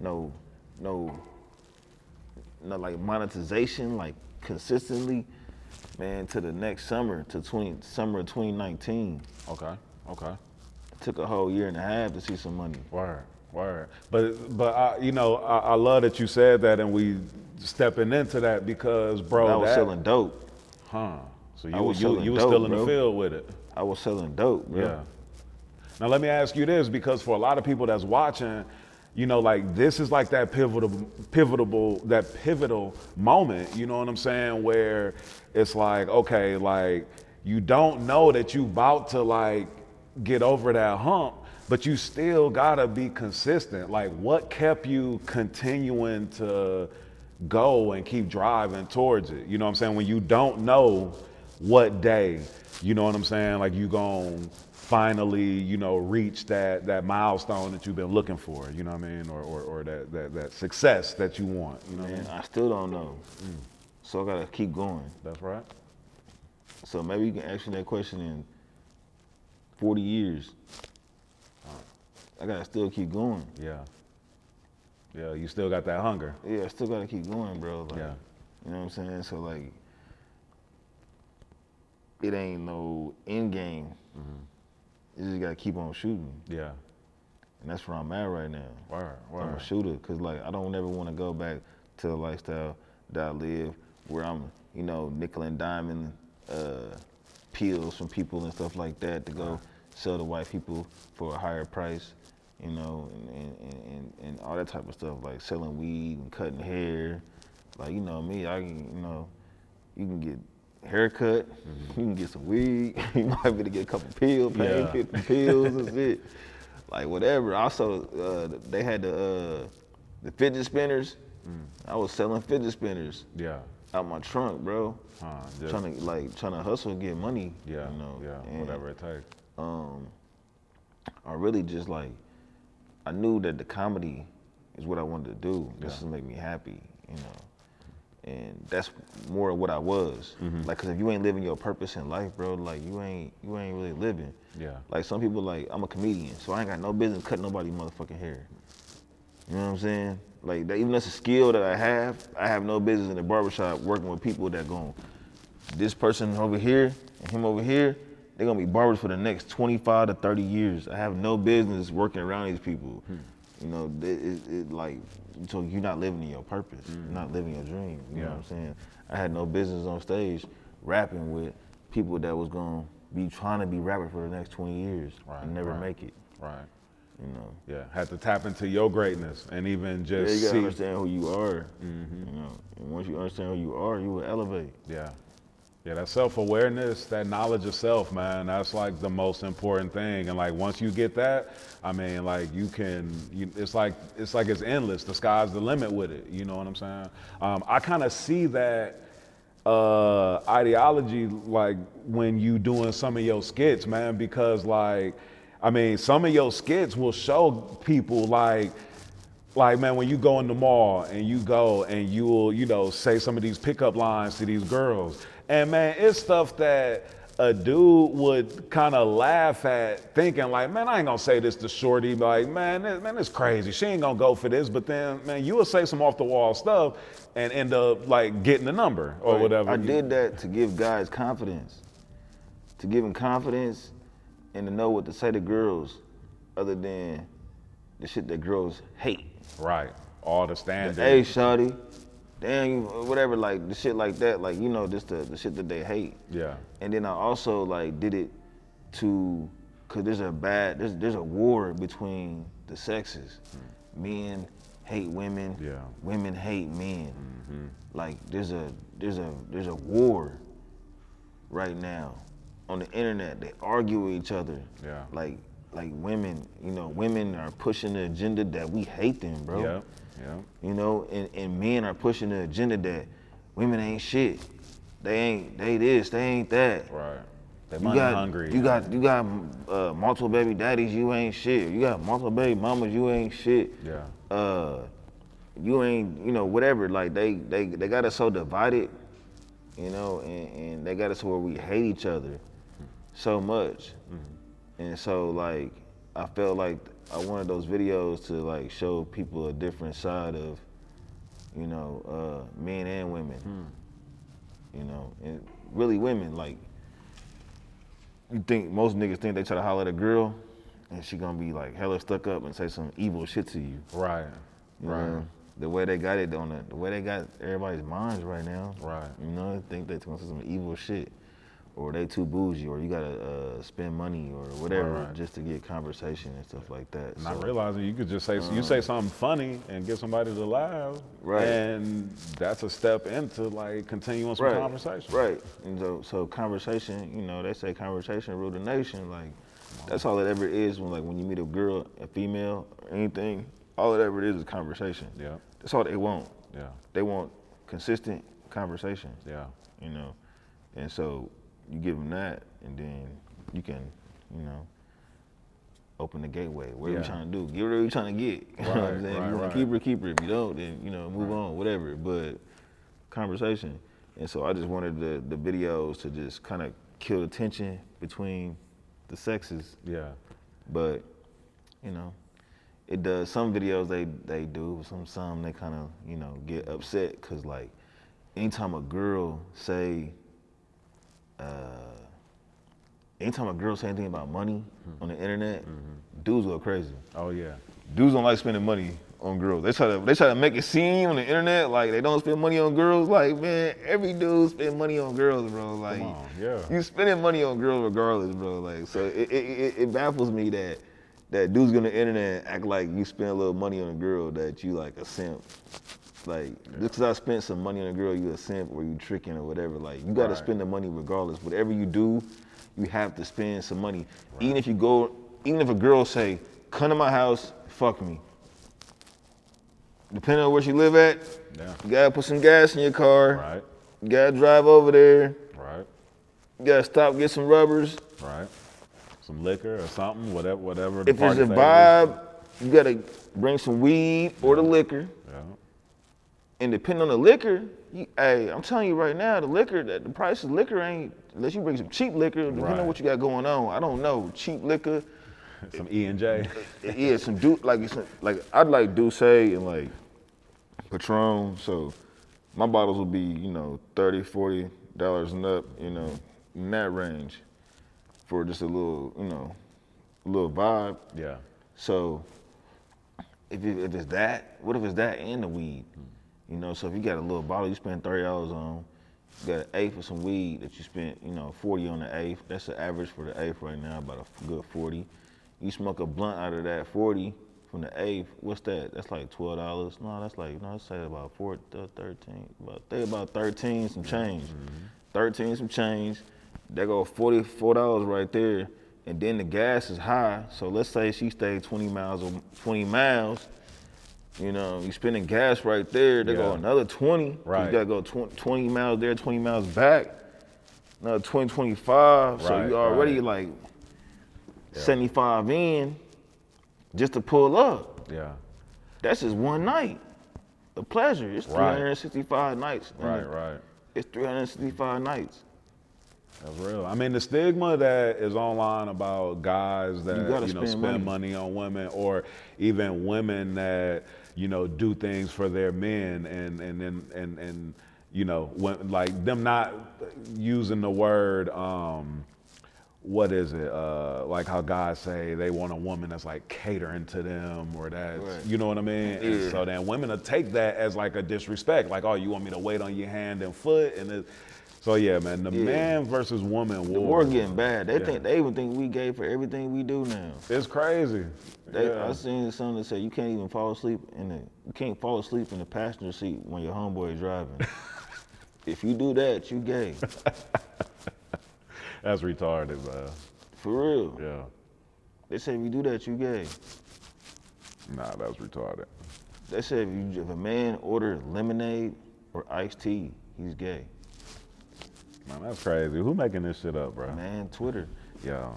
no like monetization, like consistently, man, to the next summer, summer of 2019. Okay. It took a whole year and a half to see some money. Word. But you know, I love that you said that and we stepping into that because, bro, I was selling dope. Huh. So I was you were dope, still in bro. the field with it. I was selling dope, bro. Yeah. Now let me ask you this, because for a lot of people that's watching, you know, like this is like that pivotal moment, you know what I'm saying, where it's like, okay, like you don't know that you about to like get over that hump, but you still gotta be consistent. Like what kept you continuing to go and keep driving towards it? You know what I'm saying? When you don't know what day, you know what I'm saying, like you gon' finally, you know, reach that milestone that you've been looking for, you know what I mean? Or that success that you want, you know what I mean? I still don't know. So I gotta keep going. That's right. So maybe you can ask me that question in 40 years. I gotta still keep going. Yeah, you still got that hunger. Yeah, I still gotta keep going, bro. Like, Yeah. You know what I'm saying? So like, it ain't no end game. You just gotta keep on shooting. Yeah. And that's where I'm at right now. Word. I'm a shooter, cause like I don't ever want to go back to the lifestyle that I live, where I'm, you know, nickel and diamond pills from people and stuff like that to go sell to white people for a higher price, you know, and all that type of stuff, like selling weed and cutting hair, Like, you know me, I can, you know, you can get haircut, you can get some weed, you might be to get a couple pills, pain 50 pills and shit. Like whatever. Also, they had the fidget spinners. I was selling fidget spinners. Yeah. Out my trunk, bro. Just trying to hustle and get money. Yeah. You know. Yeah. And, whatever it takes. I really just like, I knew that the comedy is what I wanted to do. This is make me happy, you know. And that's more of what I was. Like, cause if you ain't living your purpose in life, bro, like you ain't really living. Yeah. Like some people, like, I'm a comedian, so I ain't got no business cutting nobody's motherfucking hair. You know what I'm saying? Like, that, even that's a skill that I have no business in the barbershop working with people that this person over here and him over here, they're gonna be barbers for the next 25 to 30 years. I have no business working around these people. You know, it like, so you're not living in your purpose. You're not living your dream. You know what I'm saying? I had no business on stage rapping with people that was gonna be trying to be rappers for the next 20 years and never make it. Right. You know. Yeah. Had to tap into your greatness and even just you gotta see. understand who you are. You know, and once you understand who you are, you will elevate. Yeah. Yeah, that self-awareness, that knowledge of self, man, that's like the most important thing. And like once you get that, I mean, like it's like it's endless. The sky's the limit with it. You know what I'm saying? I kind of see that ideology like when you doing some of your skits, man, because like, I mean, some of your skits will show people like man, when you go in the mall and you go and you will, you know, say some of these pickup lines to these girls. And man, it's stuff that a dude would kind of laugh at thinking like, man, I ain't gonna say this to Shorty. Like, man, it's crazy. She ain't gonna go for this. But then, man, you will say some off the wall stuff and end up like getting the number or whatever. I did that to give guys confidence. To give them confidence and to know what to say to girls other than the shit that girls hate. Right. All the standards. Hey, shawty. Damn, whatever, like the shit like that, like, you know, just the shit that they hate. Yeah. And then I also like did it cause there's a war between the sexes. Men hate women. Yeah. Women hate men. Like there's a war right now on the internet. They argue with each other. Yeah. Like women, you know, women are pushing the agenda that we hate them, bro. Yeah. Yeah. You know, and men are pushing the agenda that women ain't shit. They this, they ain't that. Right. They money hungry. You got multiple baby daddies, you ain't shit. You got multiple baby mamas, you ain't shit. Yeah. You ain't, you know, whatever. Like they got us so divided, you know, and they got us where we hate each other so much. And so like I felt like I wanted those videos to like show people a different side of, you know, men and women. You know, and really women, like, you think most niggas think they try to holler at a girl and she gonna be like hella stuck up and say some evil shit to you. Right. You know, the way they got it on the way they got everybody's minds right now. Right. You know, they think they gonna say some evil shit. Or they too bougie, or you gotta spend money or whatever just to get conversation and stuff like that. Not realizing you could just say you say something funny and get somebody to laugh, and that's a step into like continuing some conversation. Right, and so conversation, you know, they say conversation rule the nation. Like that's all it ever is when you meet a girl, a female, or anything. All it ever is conversation. Yeah, that's all they want. Yeah, they want consistent conversation. Yeah, you know, and so. You give them that, and then you can, you know, open the gateway. What are you trying to do? Get whatever you're trying to get. You know what I'm saying? If you want to keep her. If you don't, then, you know, move on, whatever. But conversation. And so I just wanted the videos to just kind of kill the tension between the sexes. Yeah. But, you know, it does. Some videos they do, some they kind of, you know, get upset because, like, anytime a girl say, anything about money on the internet, dudes go crazy. Oh yeah. Dudes don't like spending money on girls. They try to make it seem on the internet like they don't spend money on girls. Like, man, every dude spend money on girls, bro. Like, you spending money on girls regardless, bro. Like, so it baffles me that dudes on the internet act like you spend a little money on a girl that you like a simp. Like, just because I spent some money on a girl, you a simp or you tricking or whatever. Like, you got to spend the money regardless. Whatever you do, you have to spend some money. Right. Even if a girl say, come to my house, fuck me. Depending on where she live at, you gotta put some gas in your car. Right. You gotta drive over there. Right. You gotta stop, get some rubbers. Right. Some liquor or something, whatever. If there's a vibe, you gotta bring some weed or the liquor. Yeah. And depending on the liquor, hey, I'm telling you right now, the price of liquor ain't, unless you bring some cheap liquor, depending on what you got going on. I don't know, cheap liquor. Some E&J. Yeah, some I'd like Douce and like Patron. So my bottles would be, $30, $40 and up, in that range for just a little, little vibe. Yeah. So if it's that, what if it's that and the weed? So if you got a little bottle you spend $30 on, you got an eighth of some weed that you spent, 40 on the eighth. That's the average for the eighth right now, about a good 40. You smoke a blunt out of that 40 from the eighth, what's that? That's like $12. No, that's like, let's say about 13, about 13 some change. 13 some change, that go $44 right there. And then the gas is high, so let's say she stayed 20 miles, you spending gas right there, they go another 20. Right. You gotta go 20 miles there, 20 miles back, another 20, 25. So you already like 75 in just to pull up. Yeah. That's just one night. A pleasure. It's 365 nights. Right. It's 365 nights. That's real. I mean, the stigma that is online about guys that spend money on women, or even women that do things for their men, and when, like them not using the word what is it? Like how guys say they want a woman that's like catering to them, or that's, you know what I mean? Yeah. And so then women will take that as like a disrespect, like, oh, you want me to wait on your hand and foot, and so yeah, man, the man versus woman war. The war getting bad. They even think we gay for everything we do now. It's crazy. I seen something that said you can't fall asleep in the passenger seat when your homeboy is driving. If you do that, you gay. That's retarded, man. For real. Yeah. They say if you do that, you gay. Nah, that's retarded. They say if a man orders lemonade or iced tea, he's gay. Man, that's crazy. Who making this shit up, bro? Man, Twitter. Yo,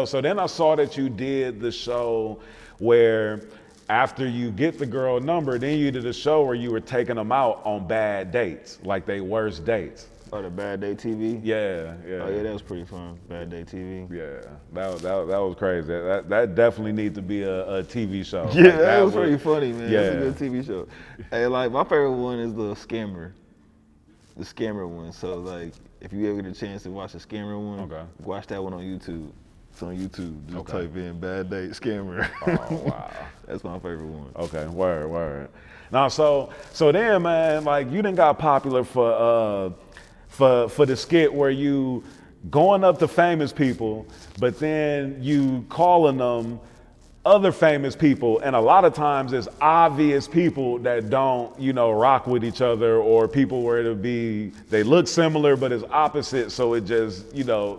so then I saw that you did the show where after you get the girl number, then you did a show where you were taking them out on bad dates, like they worst dates. Oh, the Bad Day TV? Yeah. Oh yeah, that was pretty fun. Bad Day TV. Yeah, that was crazy. That definitely needs to be a TV show. Yeah, like, that was pretty funny, man. Yeah. It's a good TV show. Hey, like my favorite one is the scammer one. So like, if you ever get a chance to watch the scammer one, watch that one on YouTube. It's on YouTube. Just type in Bad Date Scammer. Oh wow, that's my favorite one. Okay, word. Now, so then, man, like you done got popular for the skit where you going up to famous people, but then you calling them other famous people, and a lot of times it's obvious people that don't, rock with each other, or people where they look similar but it's opposite, so it just,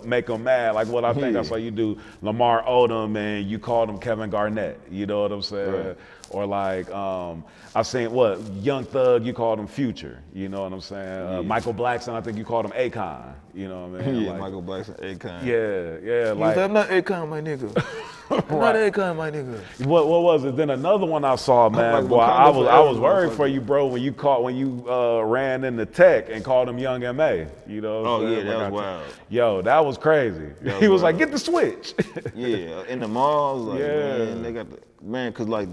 make them mad. Like what I think I saw you do Lamar Odom, and you called him Kevin Garnett, you know what I'm saying? Right. Or like, I seen Young Thug, you called him Future, you know what I'm saying? Michael Blackson, I think you called him Akon, you know what I mean? Yeah, like, Michael Blackson, Akon. Yeah. Like, I'm not Akon, my nigga. I'm not Akon, my nigga. What was it? Then another one I saw, man, boy, I was worried for you, bro, when you ran into Tech and called him Young M.A., you know what I'm saying? Yeah, that was wild. Yo, that was crazy. He was like, get the switch. Yeah, in the malls, like, man, they got cause like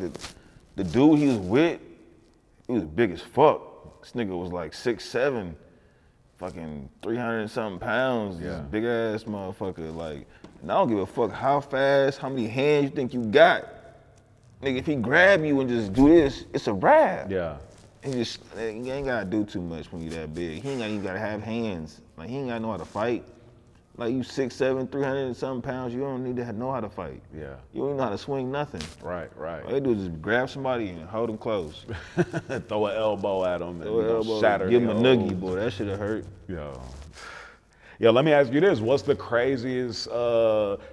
the dude he was with, he was big as fuck. This nigga was like 6'7", fucking 300 and something pounds. This big ass motherfucker. Like, and I don't give a fuck how fast, how many hands you think you got. Nigga, if he grab you and just do this, it's a wrap. Yeah. He ain't gotta do too much when you that big. He ain't even gotta have hands. Like, he ain't gotta know how to fight. Like you 6'7", 300 and something pounds, you don't need to know how to fight. Yeah. You don't even know how to swing nothing. Right. All they do is just grab somebody and hold them close. Throw an elbow at them and Throw an elbow, shatter. give them a noogie, boy. That should've hurt. Yo, let me ask you this. What's the craziest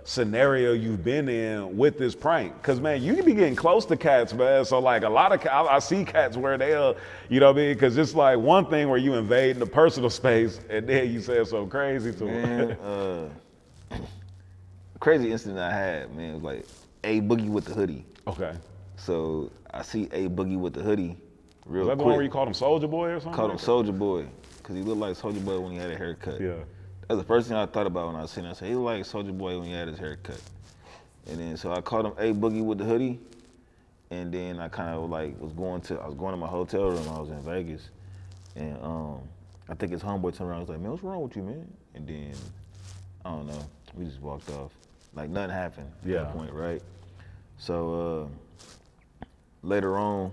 scenario you've been in with this prank? Because, man, you can be getting close to cats, man. So, like, a lot of I see cats where they'll, you know what I mean? Because it's like one thing where you invade the personal space and then you say something crazy to them. Crazy incident I had, man, was like A Boogie with the hoodie. Okay. So, I see A Boogie with the hoodie real quick. Was that the one where you called him Soulja Boy or something? Called him Soulja Boy, because he looked like Soulja Boy when he had a haircut. Yeah. That's the first thing I thought about when I seen him. I said, he looked like Soulja Boy when he had his haircut. And then, so I called him A Boogie with the hoodie. And then I kind of like I was going to my hotel room. I was in Vegas. And I think his homeboy turned around and was like, man, what's wrong with you, man? And then, I don't know, we just walked off. Like nothing happened at that point, right? So later on,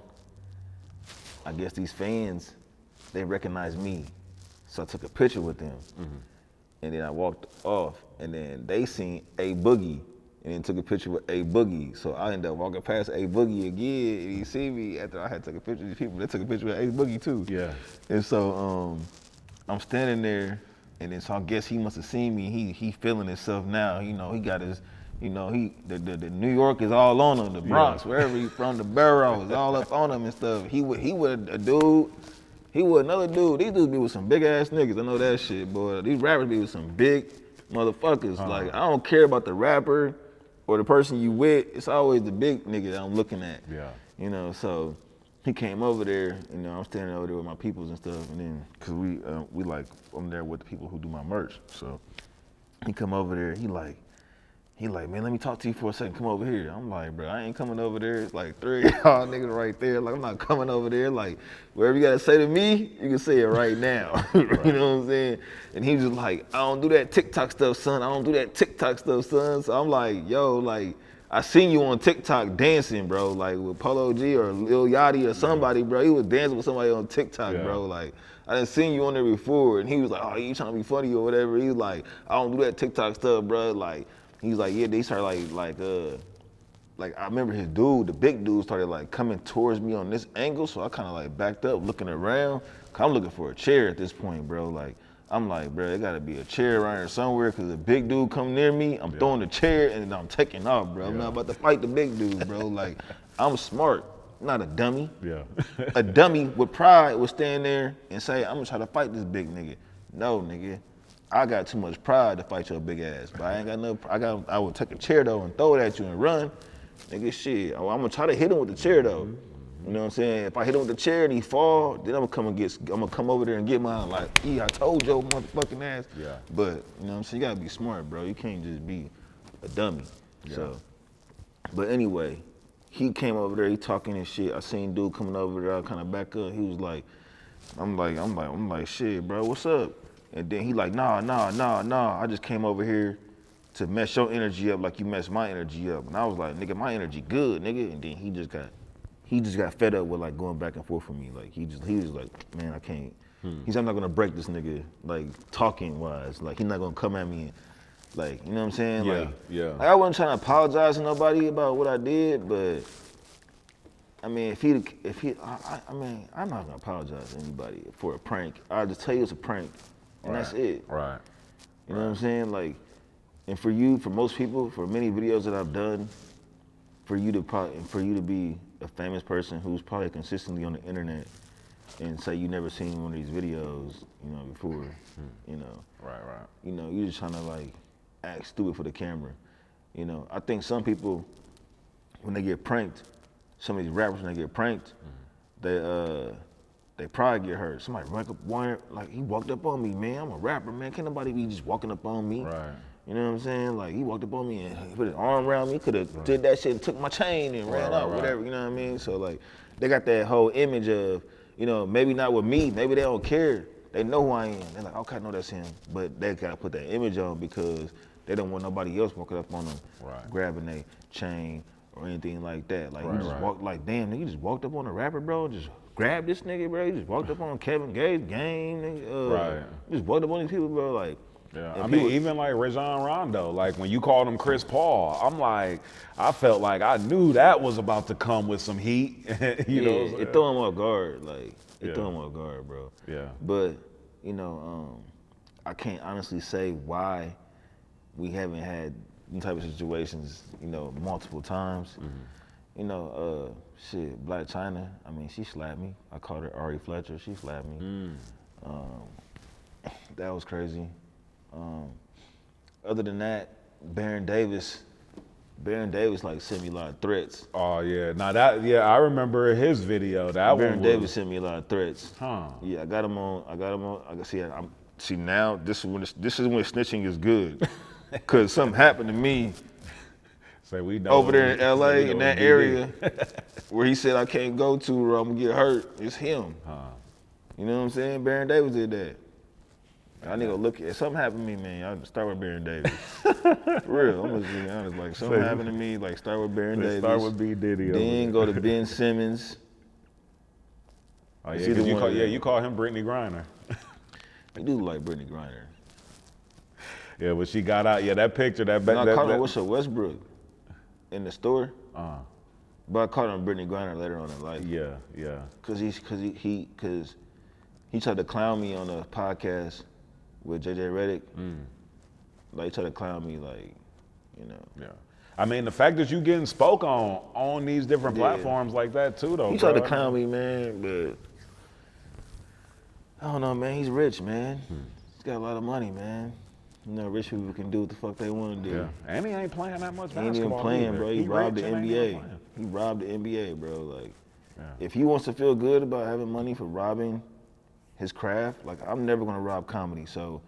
I guess these fans, they recognized me. So I took a picture with them. And then I walked off, and then they seen A Boogie, and then took a picture with A Boogie. So I ended up walking past A Boogie again, and he see me after I had took a picture with these people. They took a picture with A Boogie too. Yeah. And so I'm standing there, and then so I guess he must have seen me. He feeling himself now. You know, he got his, you know, the New York is all on him. The Bronx, wherever he from, the borough is all up on him and stuff. He would a dude. He was another dude. These dudes be with some big ass niggas. I know that shit, boy. These rappers be with some big motherfuckers. Like, I don't care about the rapper or the person you with. It's always the big nigga that I'm looking at. Yeah. You know, so he came over there. You know, I'm standing over there with my peoples and stuff. And then, cause we like, I'm there with the people who do my merch. So he come over there. He like, man, let me talk to you for a second. Come over here. I'm like, bro, I ain't coming over there. It's like 3 of y'all niggas right there. Like, I'm not coming over there. Like, whatever you gotta say to me, you can say it right now. You know what I'm saying? And he was just like, I don't do that TikTok stuff, son. I don't do that TikTok stuff, son. So I'm like, yo, like, I seen you on TikTok dancing, bro. Like with Polo G or Lil Yachty or somebody, bro. He was dancing with somebody on TikTok, bro. Like, I done seen you on there before. And he was like, oh, you trying to be funny or whatever. He was like, I don't do that TikTok stuff, bro. Like, he's like, yeah, they started like I remember his dude, the big dude started like coming towards me on this angle, so I kind of like backed up, looking around. Cause I'm looking for a chair at this point, bro. Like, I'm like, bro, there gotta be a chair around here somewhere, cause the big dude come near me, I'm throwing the chair and I'm taking off, bro. I'm not about to fight the big dude, bro. Like, I'm smart, not a dummy. Yeah. A dummy with pride would stand there and say, I'm gonna try to fight this big nigga. No, nigga. I got too much pride to fight your big ass, but I ain't got no. I would take a chair though and throw it at you and run, nigga. Shit, I'm gonna try to hit him with the chair though. You know what I'm saying? If I hit him with the chair and he fall, then I'm gonna come over there and get mine. Like, I told your motherfucking ass. Yeah. But you know what I'm saying? You gotta be smart, bro. You can't just be a dummy. Yeah. So, but anyway, he came over there. He talking and shit. I seen dude coming over there. I kind of back up. He was like, I'm like, shit, bro. What's up? And then he like, nah. I just came over here to mess your energy up like you messed my energy up. And I was like, nigga, my energy good, nigga. And then he just got fed up with like going back and forth with me. Like he was like, man, I can't. He's I'm not gonna break this nigga like talking wise. Like he's not gonna come at me and like, you know what I'm saying? Like I wasn't trying to apologize to nobody about what I did, but I mean, if he, I mean, I'm not gonna apologize to anybody for a prank. I'll just tell you it's a prank. And that's it. Right. You know what I'm saying? Like, and for most people, for many videos that I've done, for you to be a famous person who's probably consistently on the internet and say you never seen one of these videos, you know, before, you know. Right. You know, you're just trying to like act stupid for the camera. You know, I think some people, when they get pranked, some of these rappers when they get pranked, they probably get hurt. Somebody like he walked up on me, man. I'm a rapper, man. Can't nobody be just walking up on me. Right. You know what I'm saying? Like he walked up on me and he put his arm around me. Could have did that shit and took my chain and ran out, whatever. You know what I mean? So like, they got that whole image of, you know, maybe not with me. Maybe they don't care. They know who I am. They're like, okay, I know that's him. But they gotta put that image on because they don't want nobody else walking up on them, grabbing their chain or anything like that. Like you just walked, like damn, nigga, you just walked up on a rapper, bro. Just grab this nigga, bro. You just walked up on Kevin Gates game, nigga. Just walked up on these people, bro. Like, Yeah, And I mean, people- even like Rajon Rondo, like when you called him Chris Paul, I'm like, I felt like I knew that was about to come with some heat. you know what I'm saying? it throw him off guard. Like, it Yeah. throw him off guard, bro. Yeah. But, you know, I can't honestly say why we haven't had these type of situations, you know, multiple times. You know, shit, Black China, I mean, she slapped me. I called her Ari Fletcher, she slapped me. That was crazy. Other than that, Baron Davis like sent me a lot of threats. Oh yeah, now that I remember his video. That Baron one Davis was, sent me a lot of threats. huh? Yeah, I got him on. See now this is when snitching is good, cause something happened to me Say we know over there in we LA know in that DGB. area where he said I can't go to or I'm gonna get hurt. It's him. Huh. You know what I'm saying? Baron Davis did that. I need to look at something happened to me, man. I start with Baron Davis. For real, I'm just being honest. Like something happened to me. Like start with Baron Davis. Start with B Diddy. Then go to Ben Simmons. Oh It's yeah, 'cause either one of them. you call him Brittany Griner. He do look like Brittany Griner. Yeah, but she got out. Yeah, that picture. That And I caught her with Westbrook in the store. But I caught her on Brittany Griner later on in life. Yeah, yeah. Cause he tried to clown me on a podcast with JJ Redick. Like he tried to clown me, like, you know. Yeah. I mean, the fact that you getting spoke on these different platforms like that too, though. He tried to clown me, man, but I don't know, man. He's rich, man. He's got a lot of money, man. You know, rich people can do what the fuck they want to do. Yeah. And he ain't playing that much He ain't basketball even playing, either. bro. He robbed the rich and ain't even NBA. playing. He robbed the NBA, bro. Like, Yeah. if he wants to feel good about having money for robbing his craft, like, I'm never gonna rob comedy. So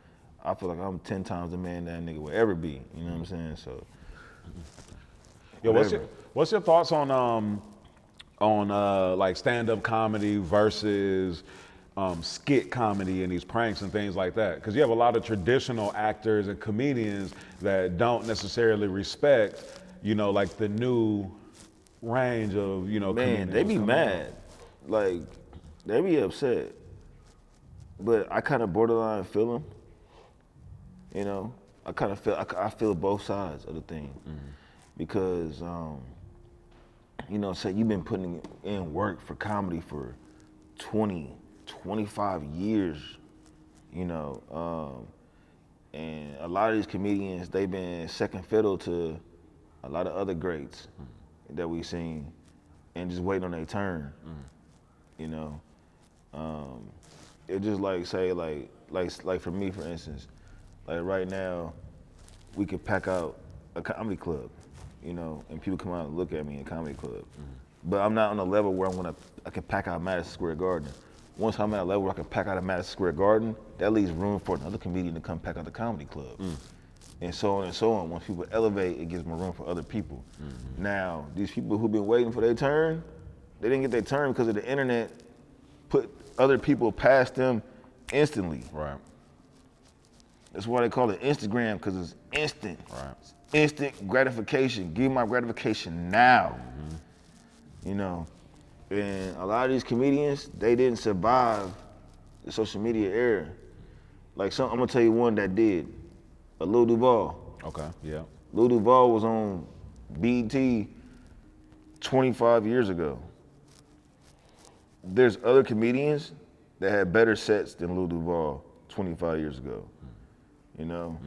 I feel like I'm 10 times the man that nigga will ever be. You know what I'm saying? So. Yo, whatever. what's your thoughts on like stand-up comedy versus skit comedy and these pranks and things like that? Because you have a lot of traditional actors and comedians that don't necessarily respect, you know, like the new range of, you know, Man, they be comedians coming mad. Like, they be upset. But I kind of borderline feel them. You know, I feel both sides of the thing. Because, you know, say you've been putting in work for comedy for 20, 25 years, you know. And a lot of these comedians, they've been second fiddle to a lot of other greats that we've seen and just waiting on their turn, you know. It just like say like for me, for instance, like right now, we could pack out a comedy club, you know, and people come out and look at me in a comedy club. But I'm not on a level where I can pack out Madison Square Garden. Once I'm at a level where I can pack out a Madison Square Garden, that leaves room for another comedian to come pack out the comedy club. And so on and so on. Once people elevate, it gives more room for other people. Now, these people who've been waiting for their turn, they didn't get their turn because of the internet put other people past them instantly. Right. That's why they call it Instagram, because it's instant. Right. It's instant gratification. Give me my gratification now. You know, and a lot of these comedians, they didn't survive the social media era. Like I'm gonna tell you one that did, Lil Duval. Okay, yeah. Lil Duval was on BET 25 years ago. There's other comedians that had better sets than Lil Duval 25 years ago. You know,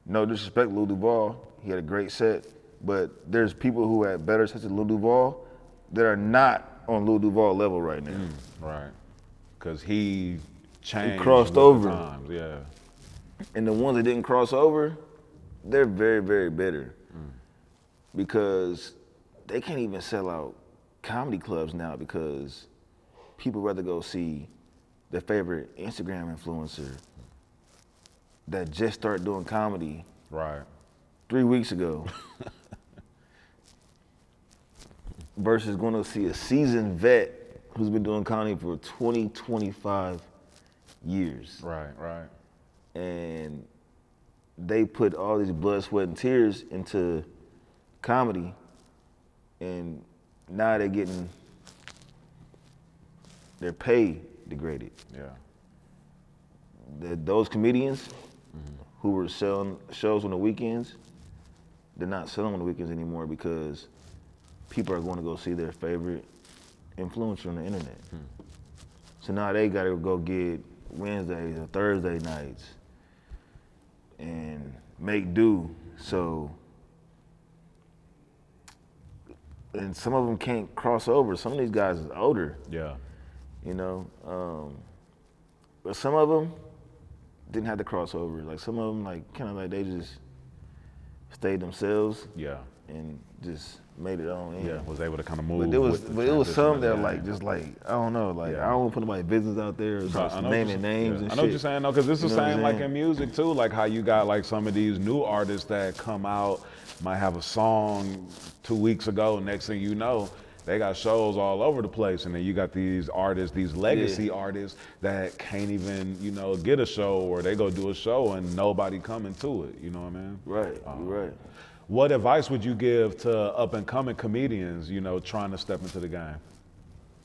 no disrespect, Lil Duval, he had a great set, but there's people who had better sets than Lil Duval that are not on Lil Duval level right now. Right. Because he changed. He crossed with the over. times, yeah. And the ones that didn't cross over, they're very, very bitter because they can't even sell out comedy clubs now because people rather go see their favorite Instagram influencer that just started doing comedy Right. 3 weeks ago versus going to see a seasoned vet who's been doing comedy for 20, 25 years. Right, right. And they put all these blood, sweat, and tears into comedy, and now they're getting their pay degraded. Yeah. Those comedians who were selling shows on the weekends, they're not selling on the weekends anymore because people are going to go see their favorite influencer on the internet. So now they got to go get Wednesdays or Thursday nights and make do. So, and some of them can't cross over. Some of these guys is older. Yeah. You know, but some of them didn't have to cross over. Like some of them, like kind of like they just stayed themselves. Yeah. And just made it on. Yeah. Was able to kind of move. But it was some that like just like I don't know. Like I don't want to put nobody's business out there or just naming names and shit. I know what you're saying though, because this is the same like saying? in music too. Like how you got like some of these new artists that come out, might have a song 2 weeks ago. Next thing you know, they got shows all over the place, and then you got these artists, these legacy artists that can't even, you know, get a show, or they go do a show and nobody coming to it. You know what I mean? Right. You're right. What advice would you give to up and coming comedians, you know, trying to step into the game?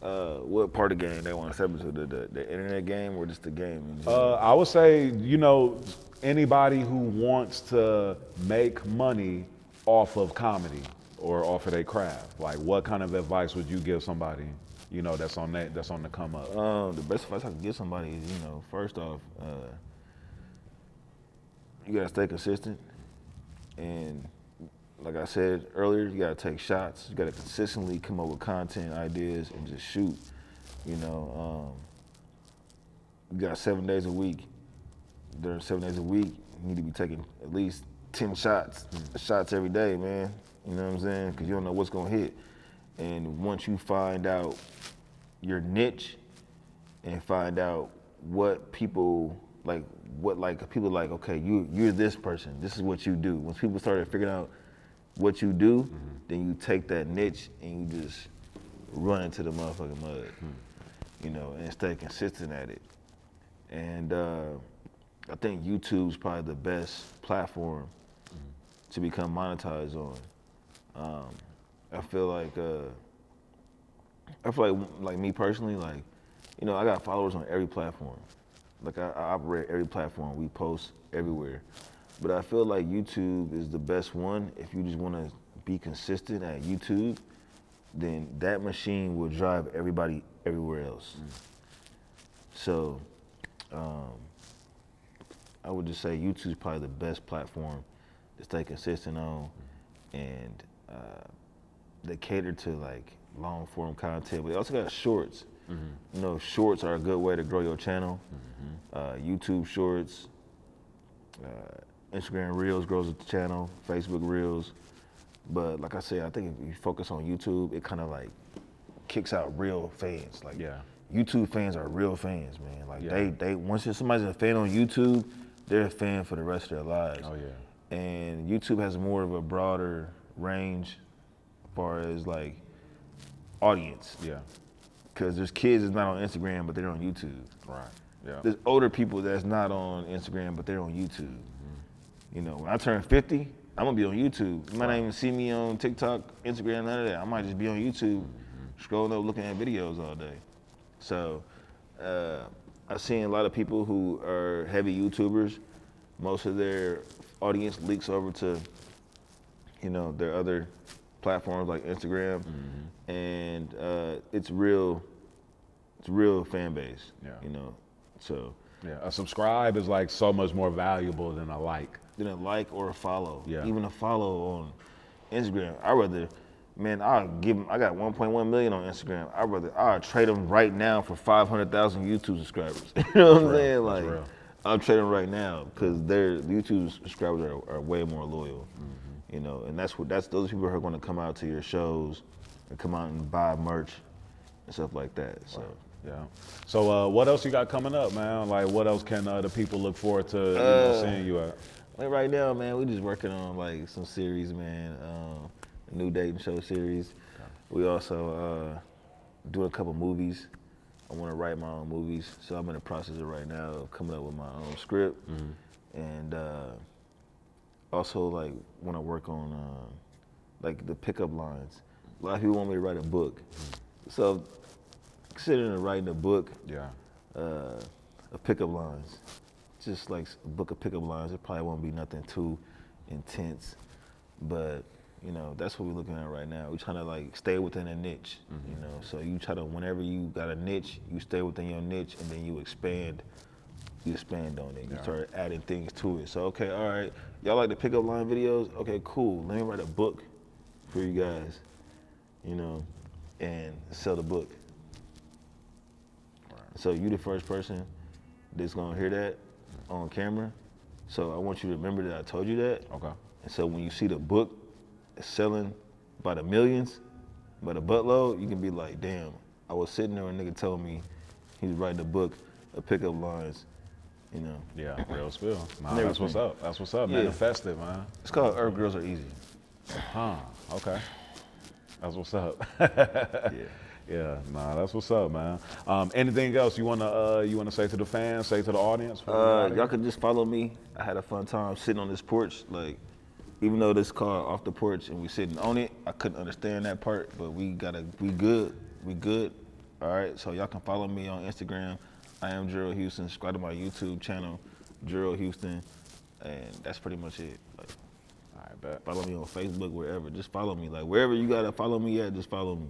What part of the game they want to step into? The internet game or just the game? I would say, you know, anybody who wants to make money off of comedy or off of their craft. Like, what kind of advice would you give somebody, you know, that's on the come up? The best advice I could give somebody is, you know, first off, you gotta stay consistent, and like I said earlier, you gotta take shots. You gotta consistently come up with content ideas and just shoot. You know, you got 7 days a week. During 7 days a week, you need to be taking at least 10 shots every day, man. You know what I'm saying? Because you don't know what's gonna hit. And once you find out your niche and find out what people like, people like, okay, you're this person. This is what you do. Once people started figuring out what you do, then you take that niche and you just run into the motherfucking mud, you know, and stay consistent at it. And I think YouTube's probably the best platform to become monetized on. I feel like me personally, like, you know, I got followers on every platform. Like I operate every platform. We post everywhere. But I feel like YouTube is the best one. If you just want to be consistent at YouTube, then that machine will drive everybody everywhere else. So I would just say YouTube's probably the best platform to stay consistent on, and they cater to like long form content. But they also got shorts. You know, shorts are a good way to grow your channel. YouTube shorts, Instagram Reels grows the channel, Facebook Reels. But like I said, I think if you focus on YouTube, it kind of like kicks out real fans. Like YouTube fans are real fans, man. Like they once somebody's a fan on YouTube, they're a fan for the rest of their lives. Oh yeah. And YouTube has more of a broader range as far as like audience. Yeah. Because there's kids that's not on Instagram, but they're on YouTube. Right. Yeah. There's older people that's not on Instagram, but they're on YouTube. You know, when I turn 50, I'm gonna be on YouTube. You might not even see me on TikTok, Instagram, none of that. I might just be on YouTube, scrolling up, looking at videos all day. So I've seen a lot of people who are heavy YouTubers. Most of their audience leaks over to, you know, their other platforms like Instagram, and it's real fan base. Yeah. You know, so. Yeah, a subscribe is like so much more valuable than a like. Than a like or a follow. Yeah. Even a follow on Instagram. I got 1.1 million on Instagram. I'd trade them right now for 500,000 YouTube subscribers. You know what I'm saying? Like, I'll trade them right now because their YouTube subscribers are way more loyal. You know, and those people who are going to come out to your shows and come out and buy merch and stuff like that. So. Yeah. So what else you got coming up, man? Like, what else can the people look forward to seeing you at? Like right now, man, we just working on like some series, man. A new dating show series. Okay. We also doing a couple movies. I want to write my own movies, so I'm in the process of right now of coming up with my own script, and also like want to work on like the pickup lines. A lot of people want me to write a book, so. Considering writing a book of pickup lines just like a book of pickup lines. It probably won't be nothing too intense, but you know, that's what we're looking at right now. We're trying to like stay within a niche, you know. So you try to, whenever you got a niche, you stay within your niche, and then you expand on it. You start adding things to it. So okay, all right, y'all like the pickup line videos? Okay, cool. Let me write a book for you guys, you know, and sell the book. So you the first person that's gonna hear that on camera. So I want you to remember that I told you that. Okay. And so when you see the book selling by the millions, by the buttload, you can be like, damn, I was sitting there and a nigga told me he was writing a book of pickup lines, you know. Yeah, real spill. Nah, that's what's up. That's what's up. Manifest it, man. It's called Herb Girls Are Easy. Huh, okay. That's what's up. Yeah. Yeah, nah, that's what's up, man. Anything else you wanna say to the fans, say to the audience? Y'all can just follow me. I had a fun time sitting on this porch. Like, even though this car off the porch and we sitting on it, I couldn't understand that part, but we good. All right, so y'all can follow me on Instagram. I am Gerald Huston. Subscribe to my YouTube channel, Gerald Huston, and that's pretty much it. Like, All right, bet. follow me on Facebook, wherever. Just follow me. Like, wherever you gotta follow me at, just follow me.